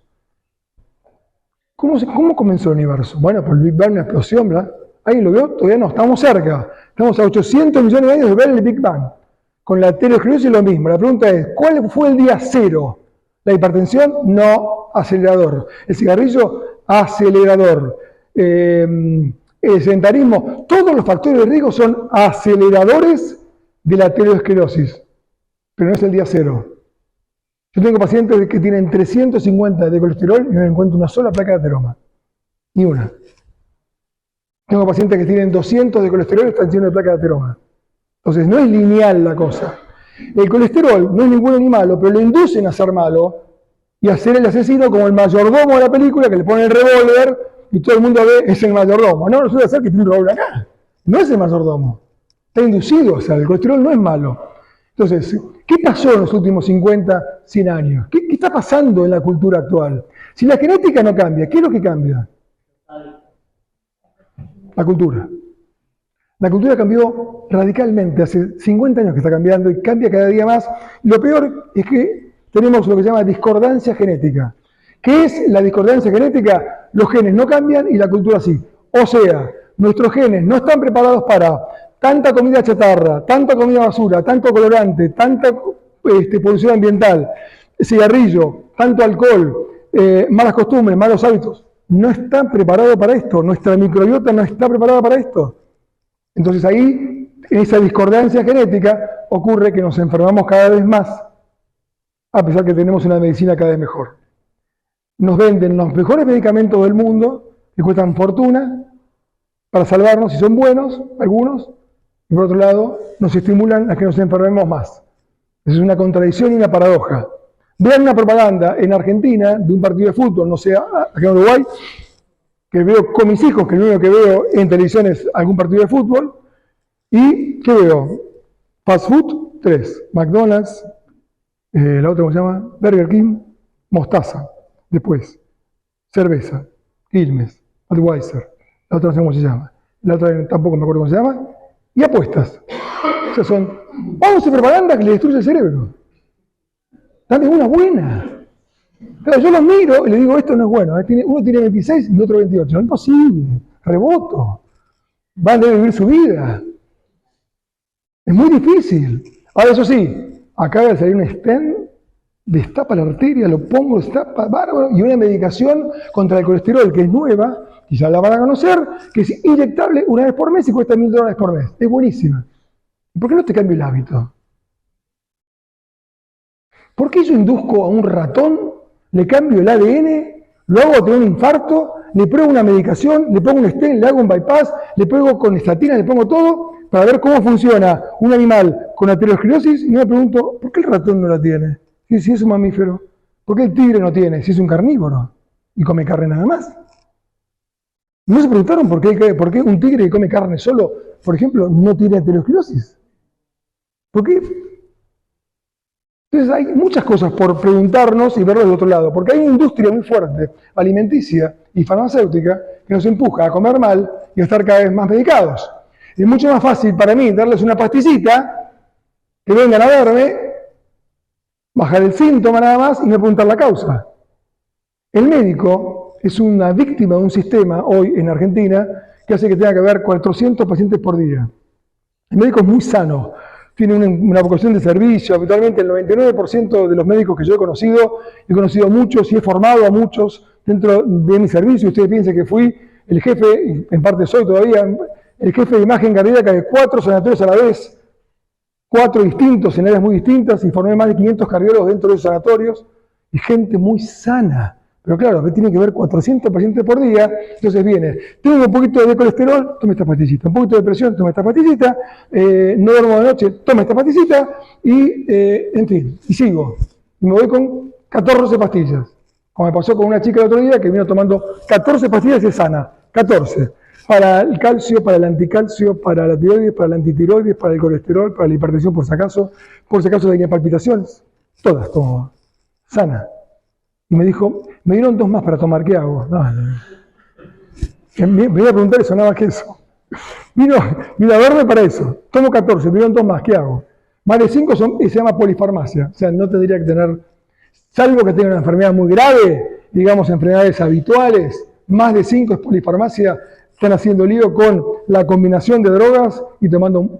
¿Cómo comenzó el universo? Bueno, por el Big Bang, una explosión, ¿verdad? ¿Alguien lo vio? Todavía no, estamos cerca. Estamos a 800 millones de años de ver el Big Bang. Con la aterosclerosis es lo mismo. La pregunta es, ¿cuál fue el día cero? La hipertensión, no, acelerador. El cigarrillo, acelerador. El sedentarismo, todos los factores de riesgo son aceleradores de la aterosclerosis. Pero no es el día cero. Yo tengo pacientes que tienen 350 de colesterol y no encuentro una sola placa de ateroma. Ni una. Tengo pacientes que tienen 200 de colesterol y están llenos de placa de ateroma. Entonces, no es lineal la cosa. El colesterol no es ni bueno ni malo, pero lo inducen a ser malo y a ser el asesino como el mayordomo de la película que le pone el revólver y todo el mundo ve, es el mayordomo. No, suele ser que tiene un revólver acá. No es el mayordomo. Está inducido, o sea, el colesterol no es malo. Entonces, ¿qué pasó en los últimos 50, 100 años? ¿Qué está pasando en la cultura actual? Si la genética no cambia, ¿qué es lo que cambia? La cultura. La cultura cambió radicalmente, hace 50 años que está cambiando y cambia cada día más. Lo peor es que tenemos lo que se llama discordancia genética. ¿Qué es la discordancia genética? Los genes no cambian y la cultura sí. O sea, nuestros genes no están preparados para tanta comida chatarra, tanta comida basura, tanto colorante, tanta polución ambiental, cigarrillo, tanto alcohol, malas costumbres, malos hábitos. No están preparados para esto. Nuestra microbiota no está preparada para esto. Entonces ahí, en esa discordancia genética, ocurre que nos enfermamos cada vez más, a pesar que tenemos una medicina cada vez mejor. Nos venden los mejores medicamentos del mundo, que cuestan fortuna, para salvarnos, si son buenos, algunos, y por otro lado, nos estimulan a que nos enfermemos más. Esa es una contradicción y una paradoja. Vean una propaganda en Argentina de un partido de fútbol, no sé, acá en Uruguay, que veo con mis hijos, que lo único que veo en televisión es algún partido de fútbol, ¿Y qué veo? Fast food, 3. McDonald's, la otra, ¿cómo se llama? Burger King, mostaza. Después, cerveza, Quilmes, Budweiser. La otra no sé cómo se llama. La otra tampoco me acuerdo cómo se llama. Y apuestas. O sea, son 11 propagandas que le destruye el cerebro. Dame una buena. Claro, yo los miro y le digo, esto no es bueno. Uno tiene 26 y otro 28. No es posible. Reboto. Van a vivir su vida. Es muy difícil. Ahora, eso sí, acaba de salir un stent, destapa la arteria, lo pongo, destapa, bárbaro, y una medicación contra el colesterol que es nueva, y ya la van a conocer, que es inyectable una vez por mes y cuesta $1000 por mes. Es buenísima. ¿Por qué no te cambio el hábito? ¿Por qué yo induzco a un ratón, le cambio el ADN, lo hago tener un infarto, le pruebo una medicación, le pongo un stent, le hago un bypass, le pego con estatina, le pongo todo, para ver cómo funciona un animal con arteriosclerosis, y me pregunto, ¿por qué el ratón no la tiene? Si es un mamífero. ¿Por qué el tigre no tiene? Si es un carnívoro y come carne nada más. ¿No se preguntaron por qué un tigre que come carne solo, por ejemplo, no tiene arteriosclerosis? ¿Por qué? Entonces hay muchas cosas por preguntarnos y verlo del otro lado, porque hay una industria muy fuerte, alimenticia y farmacéutica, que nos empuja a comer mal y a estar cada vez más medicados. Es mucho más fácil para mí darles una pastillita, que vengan a verme, bajar el síntoma nada más y no preguntar la causa. El médico es una víctima de un sistema hoy en Argentina que hace que tenga que ver 400 pacientes por día. El médico es muy sano, tiene una vocación de servicio. Habitualmente el 99% de los médicos que yo he conocido muchos y he formado a muchos dentro de mi servicio. Ustedes piensen que fui el jefe, y en parte soy todavía, el jefe de imagen cardíaca de 4 sanatorios a la vez, 4 distintos en áreas muy distintas, y formé más de 500 cardiólogos dentro de esos sanatorios, y gente muy sana. Pero claro, me tiene que ver 400 pacientes por día, entonces viene, tengo un poquito de colesterol, tome esta pastillita, un poquito de presión, tome esta pastillita, no duermo de noche, tome esta pastillita, y en fin, y sigo. Y me voy con 14 pastillas. Como me pasó con una chica el otro día que vino tomando 14 pastillas y es sana, 14. Para el calcio, para el anticalcio, para la tiroides, para la antitiroides, para el colesterol, para la hipertensión por si acaso tenía palpitaciones, todas tomaba, sana. Y me dijo, me dieron 2 más para tomar, ¿qué hago? No. Me iba a preguntar eso, nada más que eso. Vino a verme para eso, tomo 14, me dieron 2 más, ¿qué hago? Más de 5 se llama polifarmacia, o sea, no tendría que tener, salvo que tenga una enfermedad muy grave, digamos enfermedades habituales, más de 5 es polifarmacia. Están haciendo lío con la combinación de drogas y tomando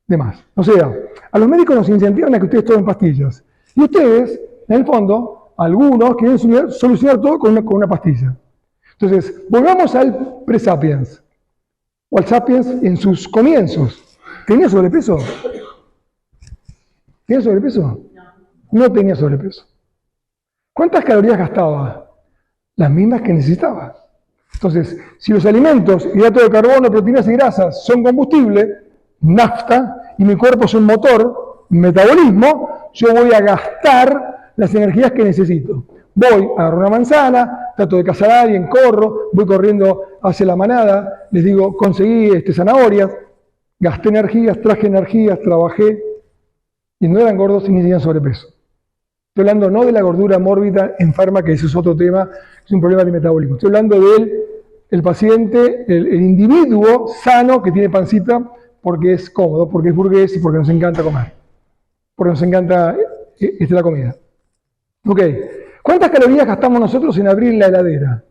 de más. O sea, a los médicos nos incentivan a que ustedes tomen pastillas. Y ustedes, en el fondo, algunos quieren solucionar todo con una pastilla. Entonces, volvamos al pre-sapiens, o al sapiens en sus comienzos. ¿Tenía sobrepeso? ¿Tenía sobrepeso? No tenía sobrepeso. ¿Cuántas calorías gastaba? Las mismas que necesitaba. Entonces, si los alimentos, hidratos de carbono, proteínas y grasas son combustible, nafta, y mi cuerpo es un motor, metabolismo, yo voy a gastar las energías que necesito. Voy, agarro una manzana, trato de cazar a alguien, corro, voy corriendo hacia la manada, les digo, conseguí zanahorias, gasté energías, traje energías, trabajé, y no eran gordos ni tenían sobrepeso. Estoy hablando no de la gordura mórbida enferma, que ese es otro tema, es un problema de metabolismo. Estoy hablando del paciente, el individuo sano que tiene pancita porque es cómodo, porque es burgués y porque nos encanta comer. Porque nos encanta la comida. Ok, ¿cuántas calorías gastamos nosotros en abrir la heladera?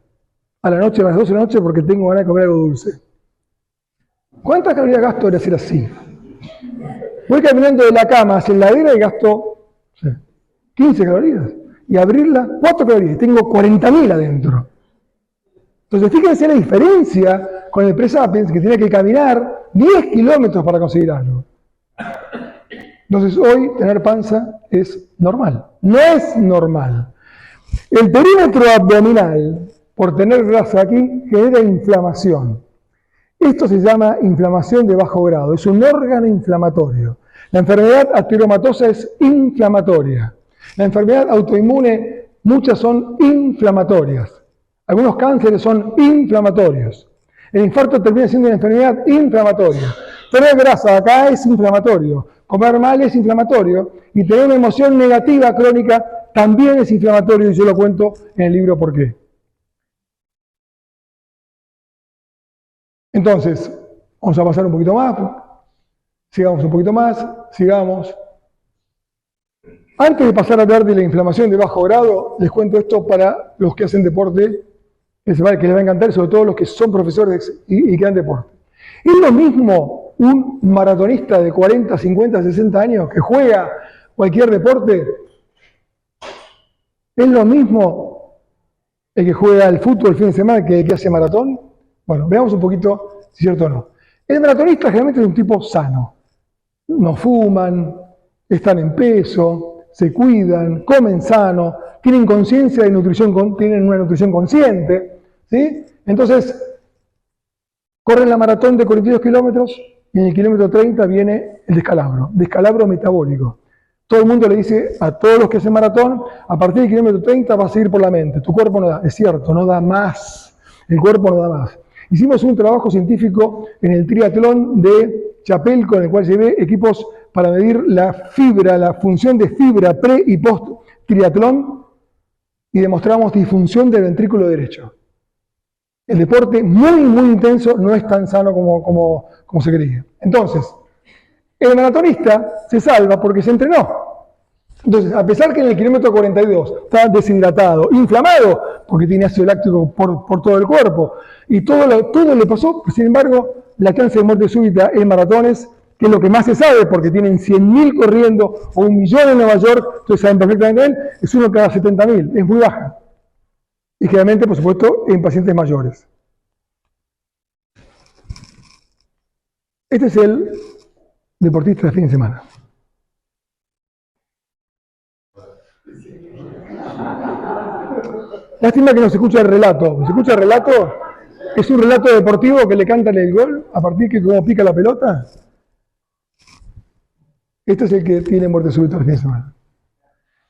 A la noche, a las 12 de la noche, porque tengo ganas de comer algo dulce. ¿Cuántas calorías gasto en hacer así? Voy caminando de la cama hacia la heladera y gasto 15 calorías. Y abrirla, 4 calorías. Tengo 40.000 adentro. Entonces, fíjense la diferencia con el pre-sapiens, que tiene que caminar 10 kilómetros para conseguir algo. Entonces, hoy tener panza es normal. No es normal. El perímetro abdominal, por tener grasa aquí, genera inflamación. Esto se llama inflamación de bajo grado. Es un órgano inflamatorio. La enfermedad arteriomatosa es inflamatoria. La enfermedad autoinmune, muchas son inflamatorias. Algunos cánceres son inflamatorios. El infarto termina siendo una enfermedad inflamatoria. Tener grasa acá es inflamatorio, comer mal es inflamatorio, y tener una emoción negativa crónica también es inflamatorio, y yo lo cuento en el libro por qué. Entonces, vamos a pasar un poquito más, sigamos un poquito más, sigamos. Antes de pasar a hablar de la inflamación de bajo grado, les cuento esto para los que hacen deporte, que les va a encantar, sobre todo los que son profesores y que dan deporte. Es lo mismo un maratonista de 40, 50, 60 años que juega cualquier deporte. Es lo mismo el que juega el fútbol el fin de semana que el que hace maratón. Bueno, veamos un poquito si es cierto o no. El maratonista generalmente es un tipo sano. No fuman, están en peso, se cuidan, comen sano, tienen conciencia de nutrición, tienen una nutrición consciente, ¿sí? Entonces, corren la maratón de 42 kilómetros y en el kilómetro 30 viene el descalabro metabólico. Todo el mundo le dice a todos los que hacen maratón, a partir del kilómetro 30 vas a seguir por la mente, tu cuerpo no da, es cierto, no da más, el cuerpo no da más. Hicimos un trabajo científico en el triatlón de Chapelco, en el cual llevé equipos para medir la fibra, la función de fibra pre y post triatlón, y demostramos disfunción del ventrículo derecho. El deporte muy, muy intenso no es tan sano como se creía. Entonces, el maratonista se salva porque se entrenó. Entonces, a pesar que en el kilómetro 42 está deshidratado, inflamado, porque tiene ácido láctico por todo el cuerpo, y todo le pasó, sin embargo, la chance de muerte súbita en maratones, que es lo que más se sabe, porque tienen 100.000 corriendo, o 1.000.000 en Nueva York, ustedes saben perfectamente bien, es uno cada 70.000, es muy baja. Y generalmente, por supuesto, en pacientes mayores. Este es el deportista de fin de semana. Lástima que no se escucha el relato. ¿Se escucha el relato? Es un relato deportivo que le cantan el gol a partir de cómo pica la pelota. Este es el que tiene muerte súbita el fin de semana.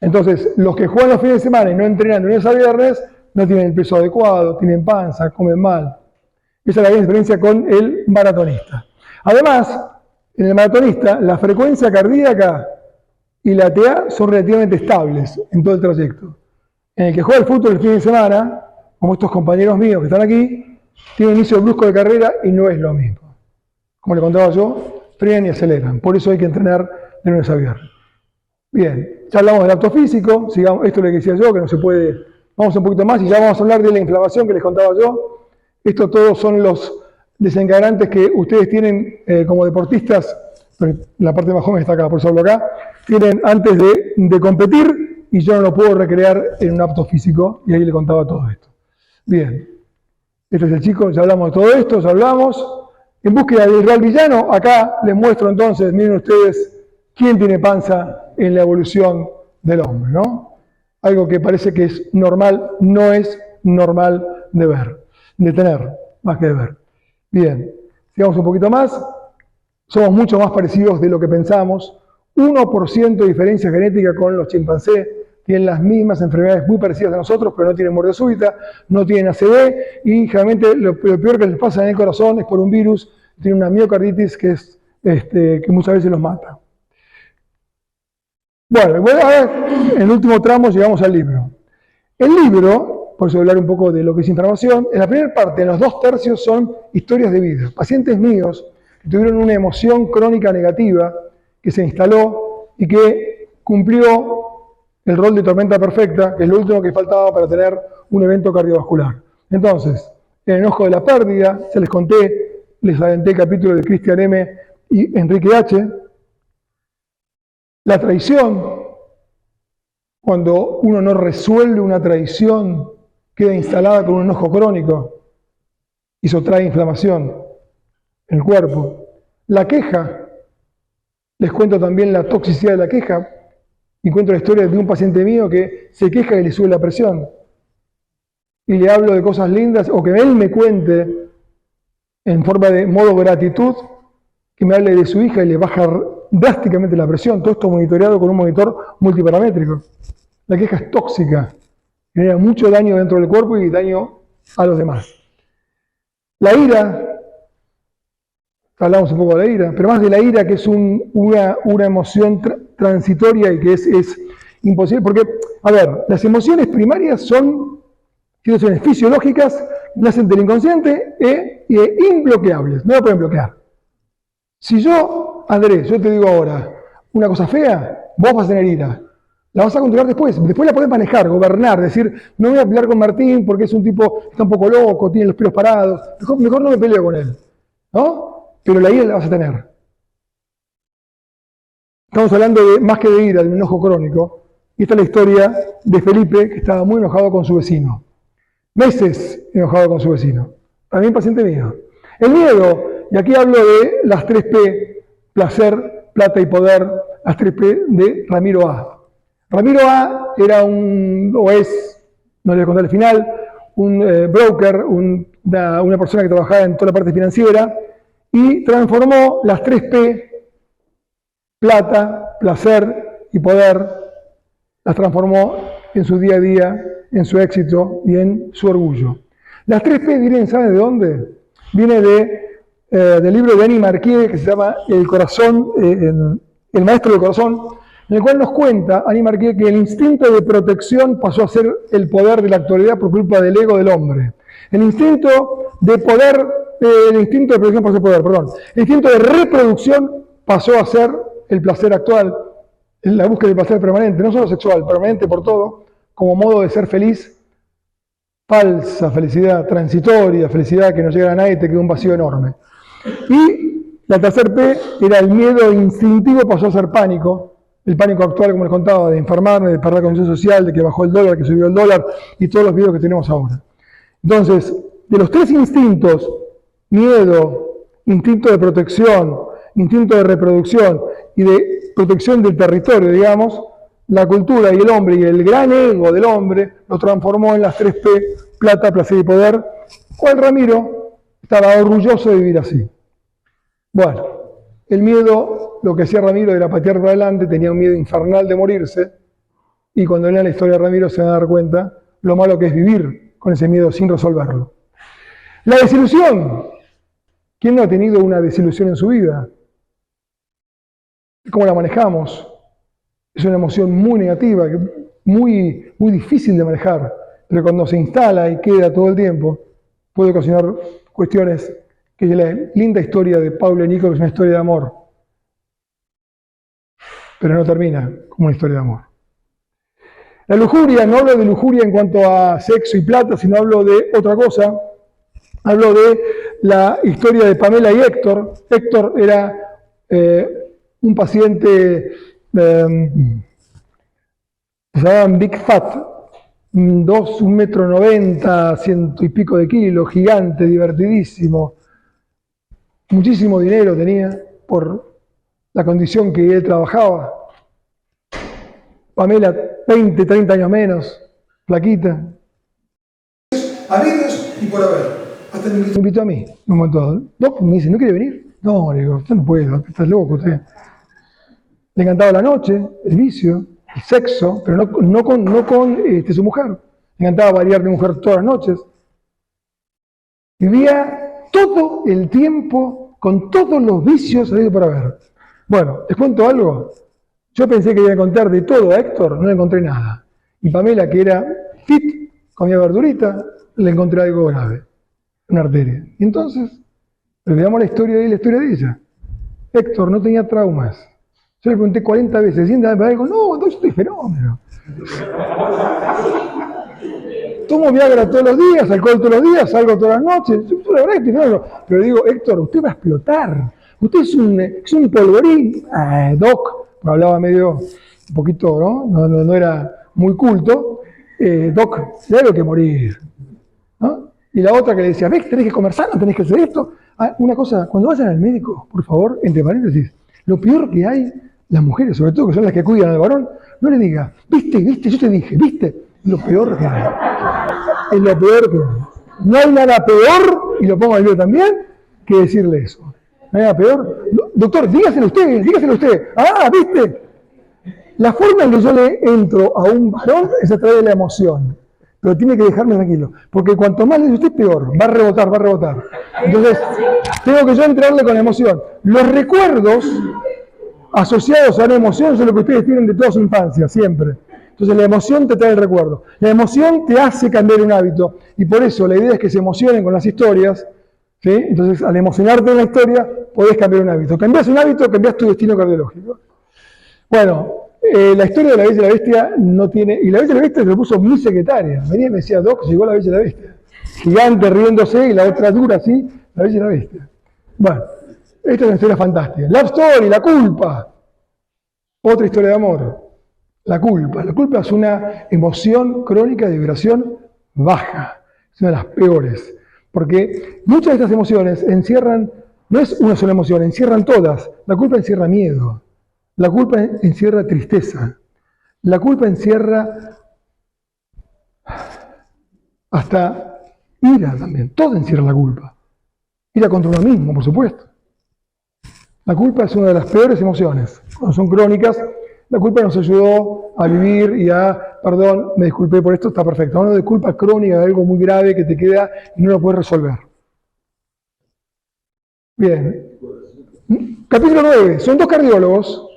Entonces, los que juegan los fines de semana y no entrenan de lunes a viernes, no tienen el peso adecuado, tienen panza, comen mal. Esa es la gran diferencia con el maratonista. Además, en el maratonista, la frecuencia cardíaca y la TA son relativamente estables en todo el trayecto. En el que juega el fútbol el fin de semana, como estos compañeros míos que están aquí, tienen inicio brusco de carrera y no es lo mismo. Como le contaba yo, frenan y aceleran. Por eso hay que entrenar de lunes a viernes. Bien, ya hablamos del acto físico, sigamos, esto es lo que decía yo, que no se puede, vamos un poquito más y ya vamos a hablar de la inflamación que les contaba yo. Estos todos son los desencadenantes que ustedes tienen como deportistas, la parte más joven está acá, por eso hablo acá, tienen antes de competir, y yo no lo puedo recrear en un acto físico, y ahí le contaba todo esto. Bien, este es el chico, ya hablamos de todo esto, ya hablamos. En búsqueda del real villano, acá les muestro entonces, miren ustedes, quién tiene panza en la evolución del hombre, ¿no? Algo que parece que es normal, no es normal de ver, de tener, más que de ver. Bien, sigamos un poquito más. Somos mucho más parecidos de lo que pensamos. 1% de diferencia genética con los chimpancés. Tienen las mismas enfermedades muy parecidas a nosotros, pero no tienen muerte súbita, no tienen ACV, y generalmente lo peor que les pasa en el corazón es por un virus, tienen una miocarditis que muchas veces los mata. Bueno, en el último tramo llegamos al libro. El libro, por eso hablar un poco de lo que es inflamación, en la primera parte, en los 2/3 son historias de vida. Pacientes míos que tuvieron una emoción crónica negativa que se instaló y que cumplió el rol de tormenta perfecta, que es lo último que faltaba para tener un evento cardiovascular. Entonces, el enojo de la pérdida, se les conté, les aventé el capítulo de Christian M. y Enrique H. La traición, cuando uno no resuelve una traición, queda instalada con un enojo crónico y eso trae inflamación en el cuerpo. La queja, les cuento también la toxicidad de la queja. Y cuento la historia de un paciente mío que se queja y le sube la presión. Y le hablo de cosas lindas, o que él me cuente en forma de modo gratitud, que me hable de su hija y le baja drásticamente la presión. Todo esto monitoreado con un monitor multiparamétrico. La queja es tóxica, genera mucho daño dentro del cuerpo y daño a los demás. La ira hablamos un poco de la ira, pero más de la ira, que es una emoción transitoria y que es imposible, porque, a ver, las emociones primarias son situaciones fisiológicas, nacen del inconsciente e imbloqueables, no la pueden bloquear. Si yo, Andrés, yo te digo ahora una cosa fea, vos vas a tener ira. La vas a controlar después la podés manejar, gobernar, decir, no voy a pelear con Martín porque es un tipo, está un poco loco, tiene los pelos parados, mejor no me peleo con él, ¿no? Pero la ira la vas a tener. Estamos hablando de más que de ira, de un enojo crónico, y esta es la historia de Felipe, que estaba muy enojado con su vecino. Meses enojado con su vecino. También paciente mío. El miedo, y aquí hablo de las 3P, placer, plata y poder, las 3P de Ramiro A. Ramiro A era o es, no le voy a contar el final, un broker, una persona que trabajaba en toda la parte financiera y transformó las 3P, plata, placer y poder, las transformó en su día a día, en su éxito y en su orgullo. Las 3P vienen, ¿saben de dónde? Viene del libro de Annie Marquier que se llama El corazón, el maestro del corazón, en el cual nos cuenta Annie Marquier que el instinto de protección pasó a ser el poder de la actualidad por culpa del ego del hombre. El instinto de poder, el instinto de protección pasó a ser poder, perdón. El instinto de reproducción pasó a ser el placer actual, la búsqueda del placer permanente, no solo sexual, permanente por todo, como modo de ser feliz, falsa felicidad, transitoria, felicidad que no llega a nadie y te queda un vacío enorme. Y la tercer P era el miedo instintivo, pasó a ser pánico, el pánico actual, como les contaba, de enfermarme, de perder la condición social, de que bajó el dólar, que subió el dólar, y todos los videos que tenemos ahora. Entonces, de los tres instintos, miedo, instinto de protección, instinto de reproducción y de protección del territorio, digamos, la cultura y el hombre y el gran ego del hombre lo transformó en las 3P, plata, placer y poder, cual Ramiro estaba orgulloso de vivir así. Bueno, el miedo, lo que hacía Ramiro era patear para adelante, tenía un miedo infernal de morirse, y cuando leen la historia de Ramiro se van a dar cuenta lo malo que es vivir con ese miedo sin resolverlo. La desilusión. ¿Quién no ha tenido una desilusión en su vida? ¿Cómo la manejamos? Es una emoción muy negativa, muy difícil de manejar, pero cuando se instala y queda todo el tiempo, puede ocasionar cuestiones que es la linda historia de Pablo y Nico, que es una historia de amor, pero no termina como una historia de amor. La lujuria, no hablo de lujuria en cuanto a sexo y plata, sino hablo de otra cosa. Hablo de la historia de Pamela y Héctor. Héctor era un paciente, se llamaban Big Fat, 1,90 m, 100 y pico de kilos, gigante, divertidísimo. Muchísimo dinero tenía por la condición que él trabajaba. Pamela, 20, 30 años menos, flaquita. Habidos y por haber. Hasta me invitó a mí, en un momento dado. Doc, me dice, ¿no quiere venir? No, le digo, usted no puede, estás loco usted. Le encantaba la noche, el vicio, el sexo, pero no con su mujer. Le encantaba variar de mujer todas las noches. Vivía todo el tiempo con todos los vicios habidos por haber. Bueno, les cuento algo. Yo pensé que iba a encontrar de todo a Héctor, no le encontré nada. Y Pamela, que era fit, comía verdurita, le encontré algo grave, una arteria. Y entonces, le veamos la historia de él y la historia de ella. Héctor no tenía traumas. Yo le pregunté 40 veces, ¿sientes algo? No, yo estoy fenómeno. Tomo Viagra todos los días, alcohol todos los días, salgo todas las noches. Yo la verdad que estoy fenómeno. Pero le digo, Héctor, usted va a explotar. Usted es un polvorín. Doc, hablaba medio, un poquito, no era muy culto. Doc, le algo que morir. ¿No? Y la otra que le decía, ves, tenés que comer sano, tenés que hacer esto. Una cosa, cuando vayan al médico, por favor, entre paréntesis, lo peor que hay, las mujeres, sobre todo, que son las que cuidan al varón, no le diga, viste, yo te dije, viste, lo peor que hay. Es lo peor que hay. No hay nada peor, y lo pongo al video también, que decirle eso. No hay nada peor. Doctor, dígaselo usted. Ah, viste. La forma en que yo le entro a un varón es a través de la emoción. Pero tiene que dejarme tranquilo. Porque cuanto más le dice usted, peor. Va a rebotar. Entonces, tengo que yo entrarle con la emoción. Los recuerdos asociados a una emoción son lo que ustedes tienen de toda su infancia, siempre. Entonces la emoción te trae el recuerdo. La emoción te hace cambiar un hábito. Y por eso la idea es que se emocionen con las historias. ¿Sí? Entonces, al emocionarte en la historia, podés cambiar un hábito. Cambias un hábito, cambias tu destino cardiológico. Bueno, la historia de La Bella y la Bestia no tiene... Y La Bella y la Bestia se lo puso mi secretaria. Venía y me decía, Doc, llegó La Bella y la Bestia. Gigante riéndose y la otra dura así, La Bella y la Bestia. Bueno, esta es una historia fantástica. Love Story, la culpa. Otra historia de amor. La culpa. La culpa es una emoción crónica de vibración baja. Es una de las peores. Porque muchas de estas emociones encierran, no es una sola emoción, encierran todas. La culpa encierra miedo. La culpa encierra tristeza. La culpa encierra hasta ira también. Todo encierra la culpa. Ira contra uno mismo, por supuesto. La culpa es una de las peores emociones. Cuando son crónicas, la culpa nos ayudó a vivir y a, perdón, me disculpé por esto, está perfecto. Hablando de culpa crónica, de algo muy grave que te queda y no lo puedes resolver. Bien. Capítulo 9. Son dos cardiólogos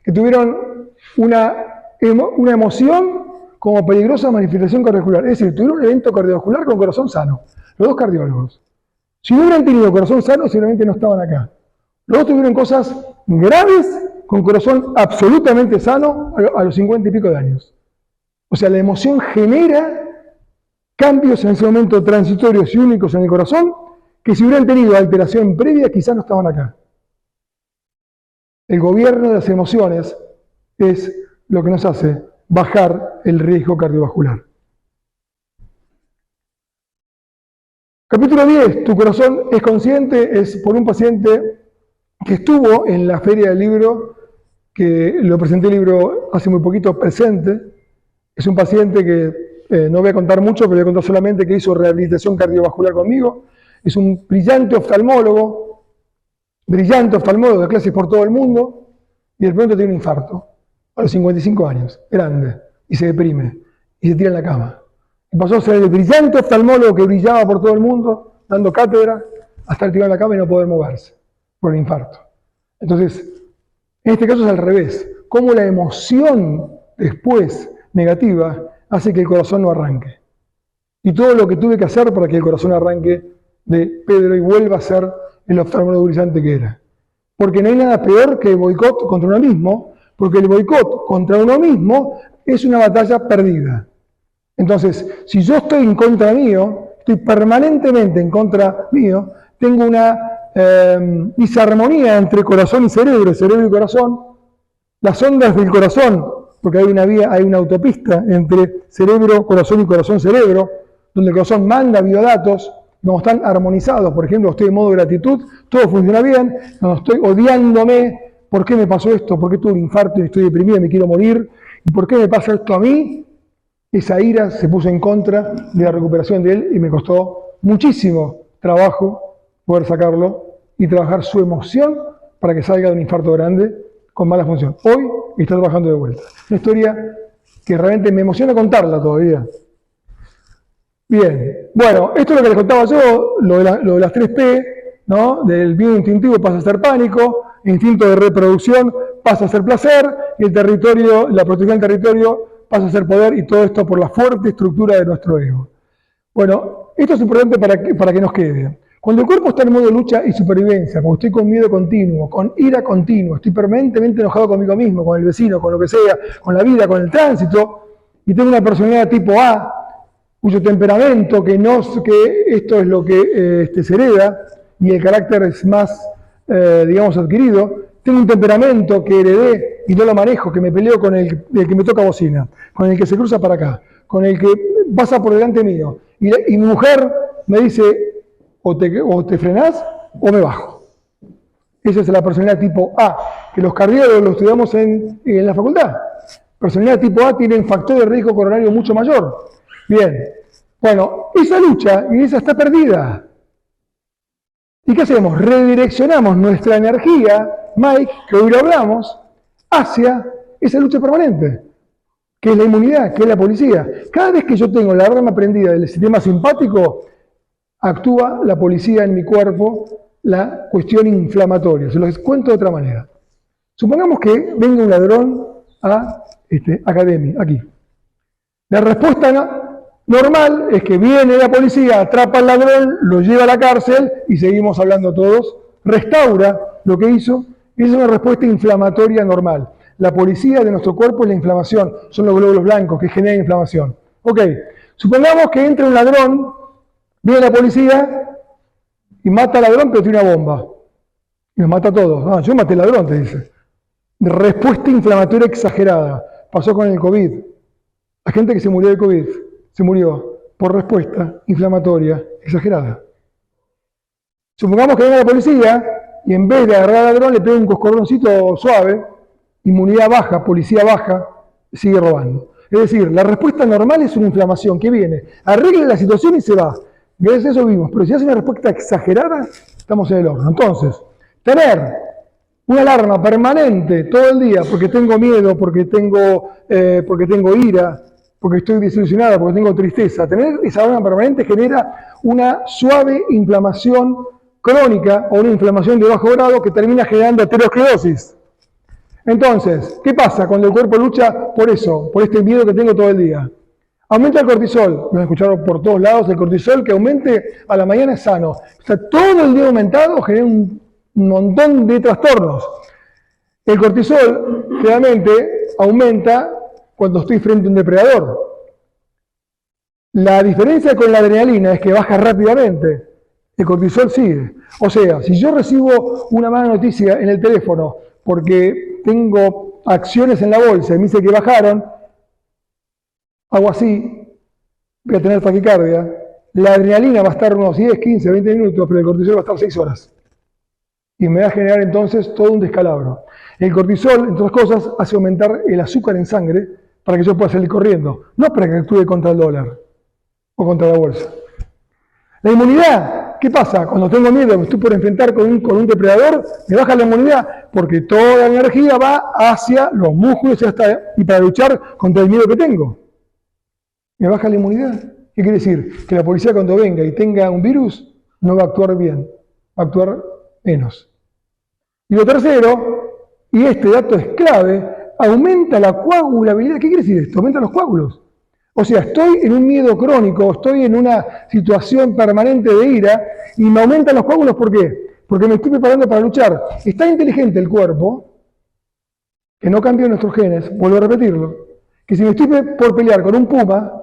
que tuvieron una emoción como peligrosa manifestación cardiovascular. Es decir, tuvieron un evento cardiovascular con corazón sano. Los dos cardiólogos. Si no hubieran tenido corazón sano, seguramente no estaban acá. Los dos tuvieron cosas graves con corazón absolutamente sano a los 50 y pico de años. O sea, la emoción genera cambios en ese momento transitorios y únicos en el corazón que si hubieran tenido alteración previa quizás no estaban acá. El gobierno de las emociones es lo que nos hace bajar el riesgo cardiovascular. Capítulo 10. Tu corazón es consciente, es por un paciente que estuvo en la Feria del Libro, que lo presenté el libro hace muy poquito, presente. Es un paciente que no voy a contar mucho, pero voy a contar solamente que hizo rehabilitación cardiovascular conmigo. Es un brillante oftalmólogo de clases por todo el mundo, y de pronto tiene un infarto, a los 55 años, grande, y se deprime, y se tira en la cama. Y pasó a ser el brillante oftalmólogo que brillaba por todo el mundo, dando cátedra, a estar tirado en la cama y no poder moverse, por el infarto. Entonces, en este caso es al revés, cómo la emoción después negativa hace que el corazón no arranque. Y todo lo que tuve que hacer para que el corazón arranque de Pedro y vuelva a ser el oftalmólogo brillante que era. Porque no hay nada peor que el boicot contra uno mismo, porque el boicot contra uno mismo es una batalla perdida. Entonces, si yo estoy en contra mío, estoy permanentemente en contra mío, tengo una disarmonía entre corazón y cerebro y corazón, las ondas del corazón, porque hay una vía, hay una autopista entre cerebro, corazón y corazón-cerebro, donde el corazón manda biodatos, no están armonizados, por ejemplo, estoy en modo gratitud, todo funciona bien, no estoy odiándome, ¿por qué me pasó esto? ¿Por qué tuve un infarto y estoy deprimido y me quiero morir? ¿Y por qué me pasa esto a mí? Esa ira se puso en contra de la recuperación de él y me costó muchísimo trabajo poder sacarlo y trabajar su emoción para que salga de un infarto grande con mala función. Hoy está trabajando de vuelta. Una historia que realmente me emociona contarla todavía. Bien, bueno, esto es lo que les contaba yo, lo de las 3P, ¿no? Del miedo instintivo pasa a ser pánico, instinto de reproducción pasa a ser placer, y el territorio, la protección del territorio pasa a ser poder, y todo esto por la fuerte estructura de nuestro ego. Bueno, esto es importante para que nos quede. Cuando el cuerpo está en modo lucha y supervivencia, porque estoy con miedo continuo, con ira continua, estoy permanentemente enojado conmigo mismo, con el vecino, con lo que sea, con la vida, con el tránsito, y tengo una personalidad tipo A, cuyo temperamento, que esto es lo que se hereda, y el carácter es más, digamos, adquirido, tengo un temperamento que heredé y no lo manejo, que me peleo con el que me toca bocina, con el que se cruza para acá, con el que pasa por delante mío, y mi mujer me dice, o te frenás o me bajo. Esa es la personalidad tipo A, que los cardiólogos lo estudiamos en la facultad. Personalidad tipo A tiene un factor de riesgo coronario mucho mayor. Bien, bueno, esa lucha y esa está perdida. ¿Y qué hacemos? Redireccionamos nuestra energía, Mike, que hoy lo hablamos, hacia esa lucha permanente, que es la inmunidad, que es la policía. Cada vez que yo tengo la alarma prendida del sistema simpático, actúa la policía en mi cuerpo la cuestión inflamatoria. Se los cuento de otra manera. Supongamos que venga un ladrón a Academy, aquí. La respuesta normal es que viene la policía, atrapa al ladrón, lo lleva a la cárcel y seguimos hablando todos, restaura lo que hizo. Esa es una respuesta inflamatoria normal. La policía de nuestro cuerpo es la inflamación, son los glóbulos blancos que generan inflamación. Ok, supongamos que entra un ladrón, viene la policía y mata al ladrón pero tiene una bomba. Y nos mata a todos. Ah, yo maté al ladrón, te dice. Respuesta inflamatoria exagerada. Pasó con el COVID. La gente que se murió de COVID se murió por respuesta inflamatoria exagerada. Supongamos que venga la policía y en vez de agarrar al ladrón le pega un coscorroncito suave, inmunidad baja, policía baja, sigue robando. Es decir, la respuesta normal es una inflamación que viene, arregla la situación y se va. Gracias a eso vimos. Pero si hace una respuesta exagerada, estamos en el horno. Entonces, tener una alarma permanente todo el día porque tengo miedo, porque tengo ira, porque estoy desilusionada, porque tengo tristeza. Tener esa alarma permanente genera una suave inflamación crónica o una inflamación de bajo grado que termina generando aterosclerosis. Entonces, ¿qué pasa cuando el cuerpo lucha por eso, por este miedo que tengo todo el día? Aumenta el cortisol, lo han escuchado por todos lados, el cortisol que aumente a la mañana es sano. O sea, todo el día aumentado genera un montón de trastornos. El cortisol generalmente aumenta cuando estoy frente a un depredador. La diferencia con la adrenalina es que baja rápidamente. El cortisol sigue. O sea, si yo recibo una mala noticia en el teléfono porque tengo acciones en la bolsa y me dice que bajaron, hago así, voy a tener taquicardia. La adrenalina va a estar unos 10, 15, 20 minutos, pero el cortisol va a estar 6 horas. Y me va a generar entonces todo un descalabro. El cortisol, entre otras cosas, hace aumentar el azúcar en sangre para que yo pueda salir corriendo, no para que actúe contra el dólar o contra la bolsa. La inmunidad, ¿qué pasa? Cuando tengo miedo, me estoy por enfrentar con un depredador, me baja la inmunidad porque toda la energía va hacia los músculos y para luchar contra el miedo que tengo. Me baja la inmunidad. ¿Qué quiere decir? Que la policía cuando venga y tenga un virus no va a actuar bien, va a actuar menos. Y lo tercero, y este dato es clave, aumenta la coagulabilidad. ¿Qué quiere decir esto? Aumenta los coágulos. O sea, estoy en un miedo crónico, estoy en una situación permanente de ira y me aumentan los coágulos. ¿Por qué? Porque me estoy preparando para luchar. Está inteligente el cuerpo, que no cambia nuestros genes, vuelvo a repetirlo, que si me estoy por pelear con un puma,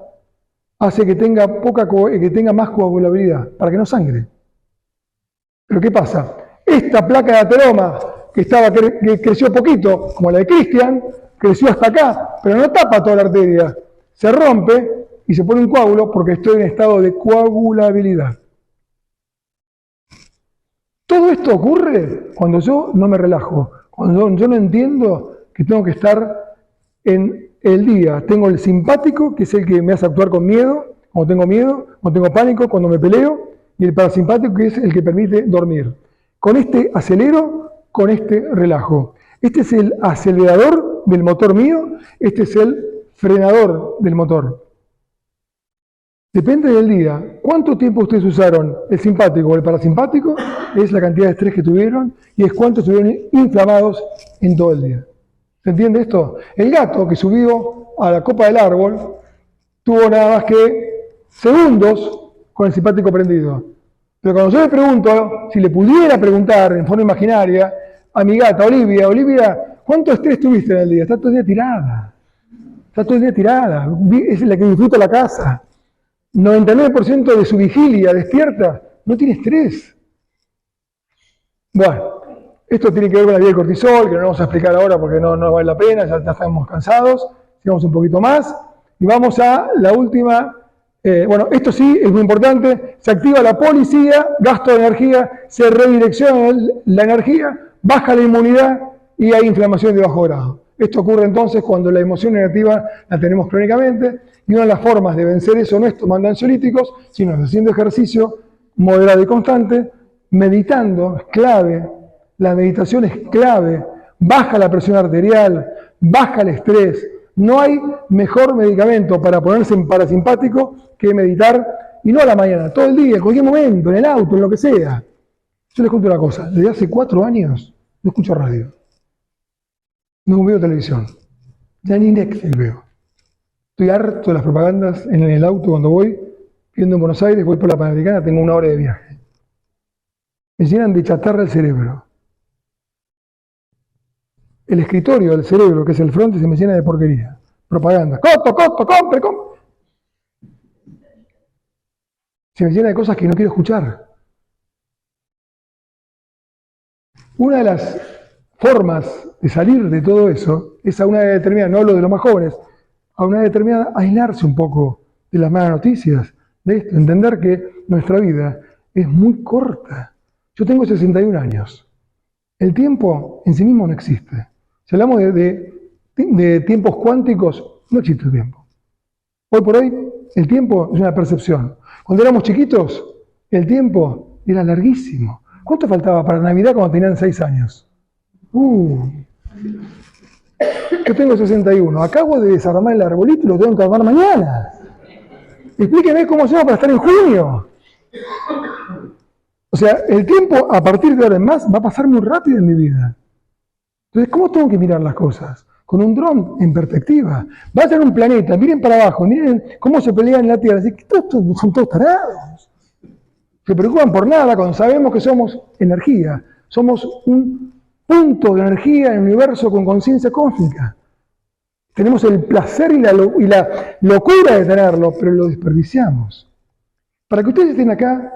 hace que tenga más coagulabilidad, para que no sangre. Pero ¿qué pasa? Esta placa de ateroma que creció poquito, como la de Cristian, creció hasta acá, pero no tapa toda la arteria. Se rompe y se pone un coágulo porque estoy en estado de coagulabilidad. Todo esto ocurre cuando yo no me relajo, cuando yo no entiendo que tengo que estar en el día. Tengo el simpático, que es el que me hace actuar con miedo, cuando tengo pánico, cuando me peleo, y el parasimpático, que es el que permite dormir. Con este acelero, con este relajo. Este es el acelerador del motor mío, este es el frenador del motor. Depende del día. ¿Cuánto tiempo ustedes usaron el simpático o el parasimpático? Es la cantidad de estrés que tuvieron y es cuánto estuvieron inflamados en todo el día. ¿Se entiende esto? El gato que subió a la copa del árbol tuvo nada más que segundos con el simpático prendido. Pero cuando yo le pregunto, si le pudiera preguntar en forma imaginaria a mi gata, Olivia, ¿cuánto estrés tuviste en el día? Está todo el día tirada. Está todo el día tirada. Es la que disfruta la casa. 99% de su vigilia despierta no tiene estrés. Bueno, esto tiene que ver con la vía del cortisol, que no vamos a explicar ahora porque no vale la pena, ya estamos cansados. Sigamos un poquito más. Y vamos a la última. Bueno, esto sí es muy importante. Se activa la policía, gasto de energía, se redirecciona la energía, baja la inmunidad y hay inflamación de bajo grado. Esto ocurre entonces cuando la emoción negativa la tenemos crónicamente y una de las formas de vencer eso no es tomando ansiolíticos, sino haciendo ejercicio moderado y constante, meditando, es clave, la meditación es clave, baja la presión arterial, baja el estrés. No hay mejor medicamento para ponerse en parasimpático que meditar y no a la mañana, todo el día, en cualquier momento, en el auto, en lo que sea. Yo les cuento una cosa, desde hace 4 años no escucho radio, no veo televisión, ya ni Netflix veo. Estoy harto de las propagandas en el auto cuando voy, viendo en Buenos Aires, voy por la Panamericana, tengo 1 hora de viaje. Me llenan de chatarra el cerebro. El escritorio del cerebro, que es el fronte, se me llena de porquería. Propaganda. ¡Coto, compre! Se me llena de cosas que no quiero escuchar. Una de las formas de salir de todo eso es a una determinada, no hablo de los más jóvenes, a una determinada aislarse un poco de las malas noticias, de esto, entender que nuestra vida es muy corta. Yo tengo 61 años. El tiempo en sí mismo no existe. Si hablamos de tiempos cuánticos, no existe el tiempo. Hoy por hoy, el tiempo es una percepción. Cuando éramos chiquitos, el tiempo era larguísimo. ¿Cuánto faltaba para Navidad cuando tenían 6 años? Yo tengo 61. Acabo de desarmar el arbolito y lo tengo que armar mañana. Explíqueme cómo hacemos para estar en junio. O sea, el tiempo a partir de ahora en más va a pasar muy rápido en mi vida. Entonces, ¿cómo tengo que mirar las cosas? Con un dron en perspectiva. Va a ser un planeta, miren para abajo, miren cómo se pelean en la Tierra. Así que son todos tarados. Se preocupan por nada cuando sabemos que somos energía. Somos un punto de energía en el universo con conciencia cósmica. Tenemos el placer y la locura de tenerlo, pero lo desperdiciamos. Para que ustedes estén acá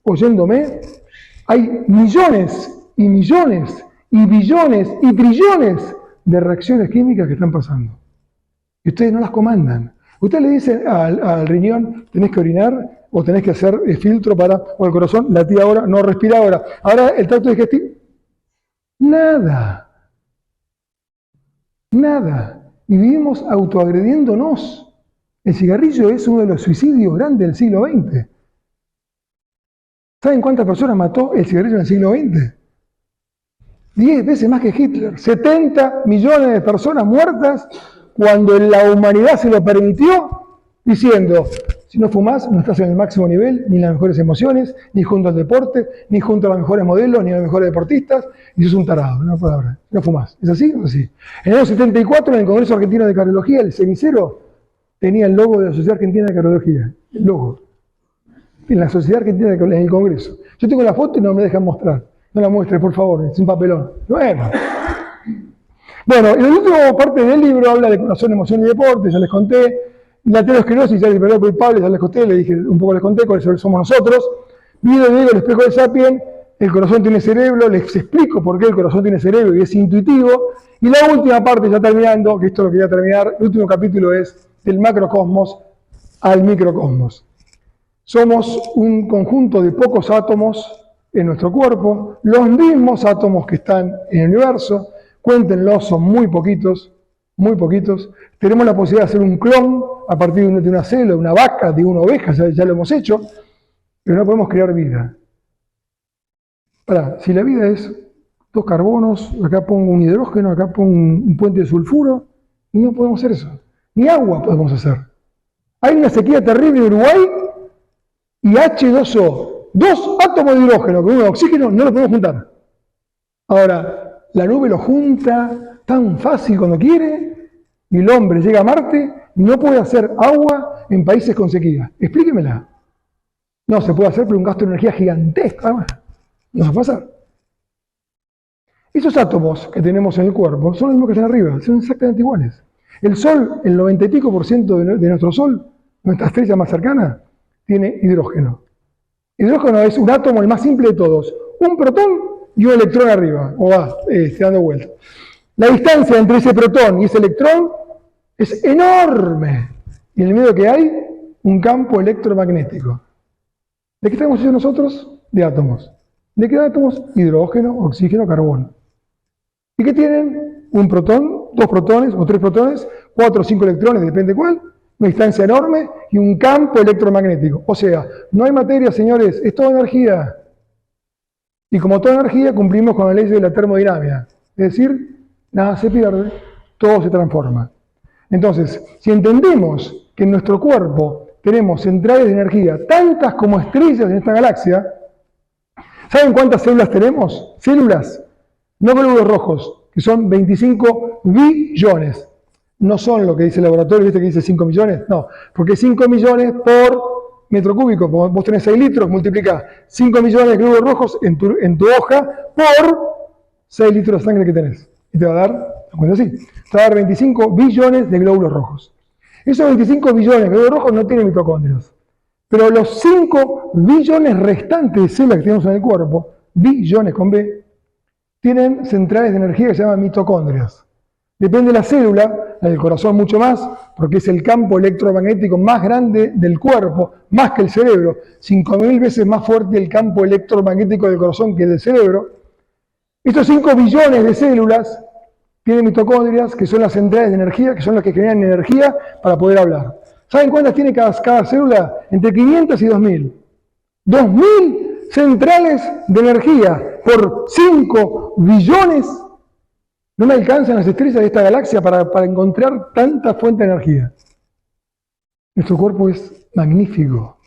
oyéndome, hay millones y millones y billones y trillones de reacciones químicas que están pasando. Y ustedes no las comandan. Ustedes le dicen al riñón, tenés que orinar o tenés que hacer filtro o el corazón, latí ahora, no respira ahora. Ahora el tracto digestivo. Nada. Y vivimos autoagrediéndonos. El cigarrillo es uno de los suicidios grandes del siglo XX. ¿Saben cuántas personas mató el cigarrillo en el siglo XX? 10 veces más que Hitler. 70 millones de personas muertas cuando la humanidad se lo permitió, diciendo, si no fumás, no estás en el máximo nivel, ni en las mejores emociones, ni junto al deporte, ni junto a los mejores modelos, ni a los mejores deportistas, y sos un tarado, una palabra. No fumás. ¿Es así o así? En el año 74, en el Congreso Argentino de Cardiología, el cenicero tenía el logo de la Sociedad Argentina de Cardiología. El logo. En la Sociedad Argentina en el Congreso. Yo tengo la foto y no me dejan mostrar. No la muestre, por favor, es un papelón. Bueno, en la última parte del libro habla de corazón, emoción y deporte, ya les conté. La aterosclerosis, ya les perdí culpable, ya les conté, les conté cuáles somos nosotros. Video de Diego, el espejo de Sapien, el corazón tiene cerebro, les explico por qué el corazón tiene cerebro y es intuitivo. Y la última parte, ya terminando, que esto lo quería terminar, el último capítulo es del macrocosmos al microcosmos. Somos un conjunto de pocos átomos en nuestro cuerpo, los mismos átomos que están en el universo, cuéntenlo, son muy poquitos, tenemos la posibilidad de hacer un clon a partir de una célula, de una vaca, de una oveja, ya lo hemos hecho, pero no podemos crear vida. Si la vida es 2 carbonos, acá pongo un hidrógeno, acá pongo un puente de sulfuro, y no podemos hacer eso, ni agua podemos hacer. Hay una sequía terrible en Uruguay y H2O, 2 átomos de hidrógeno con uno de oxígeno, no los podemos juntar. Ahora, la nube lo junta tan fácil cuando quiere, y el hombre llega a Marte y no puede hacer agua en países con sequía. Explíquemela. No, se puede hacer, pero un gasto de energía gigantesco, además. No se puede hacer. Esos átomos que tenemos en el cuerpo son los mismos que están arriba, son exactamente iguales. El Sol, el 90 y pico % de nuestro Sol, nuestra estrella más cercana, tiene hidrógeno. Hidrógeno es un átomo, el más simple de todos. Un protón y un electrón arriba, o va dando vueltas. La distancia entre ese protón y ese electrón es enorme. Y en el medio que hay, un campo electromagnético. ¿De qué estamos hechos nosotros? De átomos. ¿De qué átomos? Hidrógeno, oxígeno, carbono. ¿Y qué tienen? Un protón, 2 protones o 3 protones, 4 o 5 electrones, depende cuál. Una distancia enorme y un campo electromagnético. O sea, no hay materia, señores, es toda energía. Y como toda energía, cumplimos con la ley de la termodinámica. Es decir, nada se pierde, todo se transforma. Entonces, si entendemos que en nuestro cuerpo tenemos centrales de energía, tantas como estrellas en esta galaxia. ¿Saben cuántas células tenemos? Células, no glóbulos rojos, que son 25 billones. No son lo que dice el laboratorio, ¿viste que dice 5 millones? No, porque 5 millones por metro cúbico. Vos tenés 6 litros, multiplicás 5 millones de glóbulos rojos en tu hoja por 6 litros de sangre que tenés. Y te va a dar, cuenta así, te va a dar 25 billones de glóbulos rojos. Esos 25 billones de glóbulos rojos no tienen mitocondrias. Pero los 5 billones restantes de células que tenemos en el cuerpo, billones con B, tienen centrales de energía que se llaman mitocondrias. Depende de la célula, la del corazón mucho más, porque es el campo electromagnético más grande del cuerpo, más que el cerebro. 5.000 veces más fuerte el campo electromagnético del corazón que el del cerebro. Estos 5 billones de células tienen mitocondrias, que son las centrales de energía, que son las que generan energía para poder hablar. ¿Saben cuántas tiene cada célula? Entre 500 y 2.000. 2.000 centrales de energía por 5 billones. No me alcanzan las estrellas de esta galaxia para encontrar tanta fuente de energía. Nuestro cuerpo es magnífico.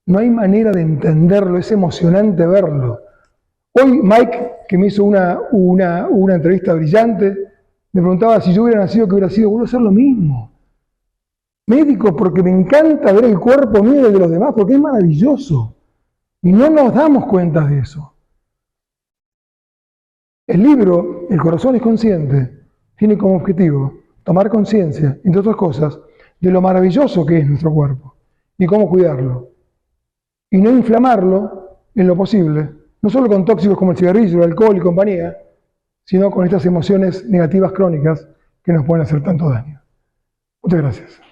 No hay manera de entenderlo, es emocionante verlo. Hoy Mike, que me hizo una entrevista brillante, me preguntaba si yo hubiera nacido, ¿qué hubiera sido? Vuelvo a hacer lo mismo. Médico, porque me encanta ver el cuerpo mío y el de los demás, porque es maravilloso. Y no nos damos cuenta de eso. El libro, El corazón es consciente, tiene como objetivo tomar conciencia, entre otras cosas, de lo maravilloso que es nuestro cuerpo y cómo cuidarlo. Y no inflamarlo en lo posible, no solo con tóxicos como el cigarrillo, el alcohol y compañía, sino con estas emociones negativas crónicas que nos pueden hacer tanto daño. Muchas gracias.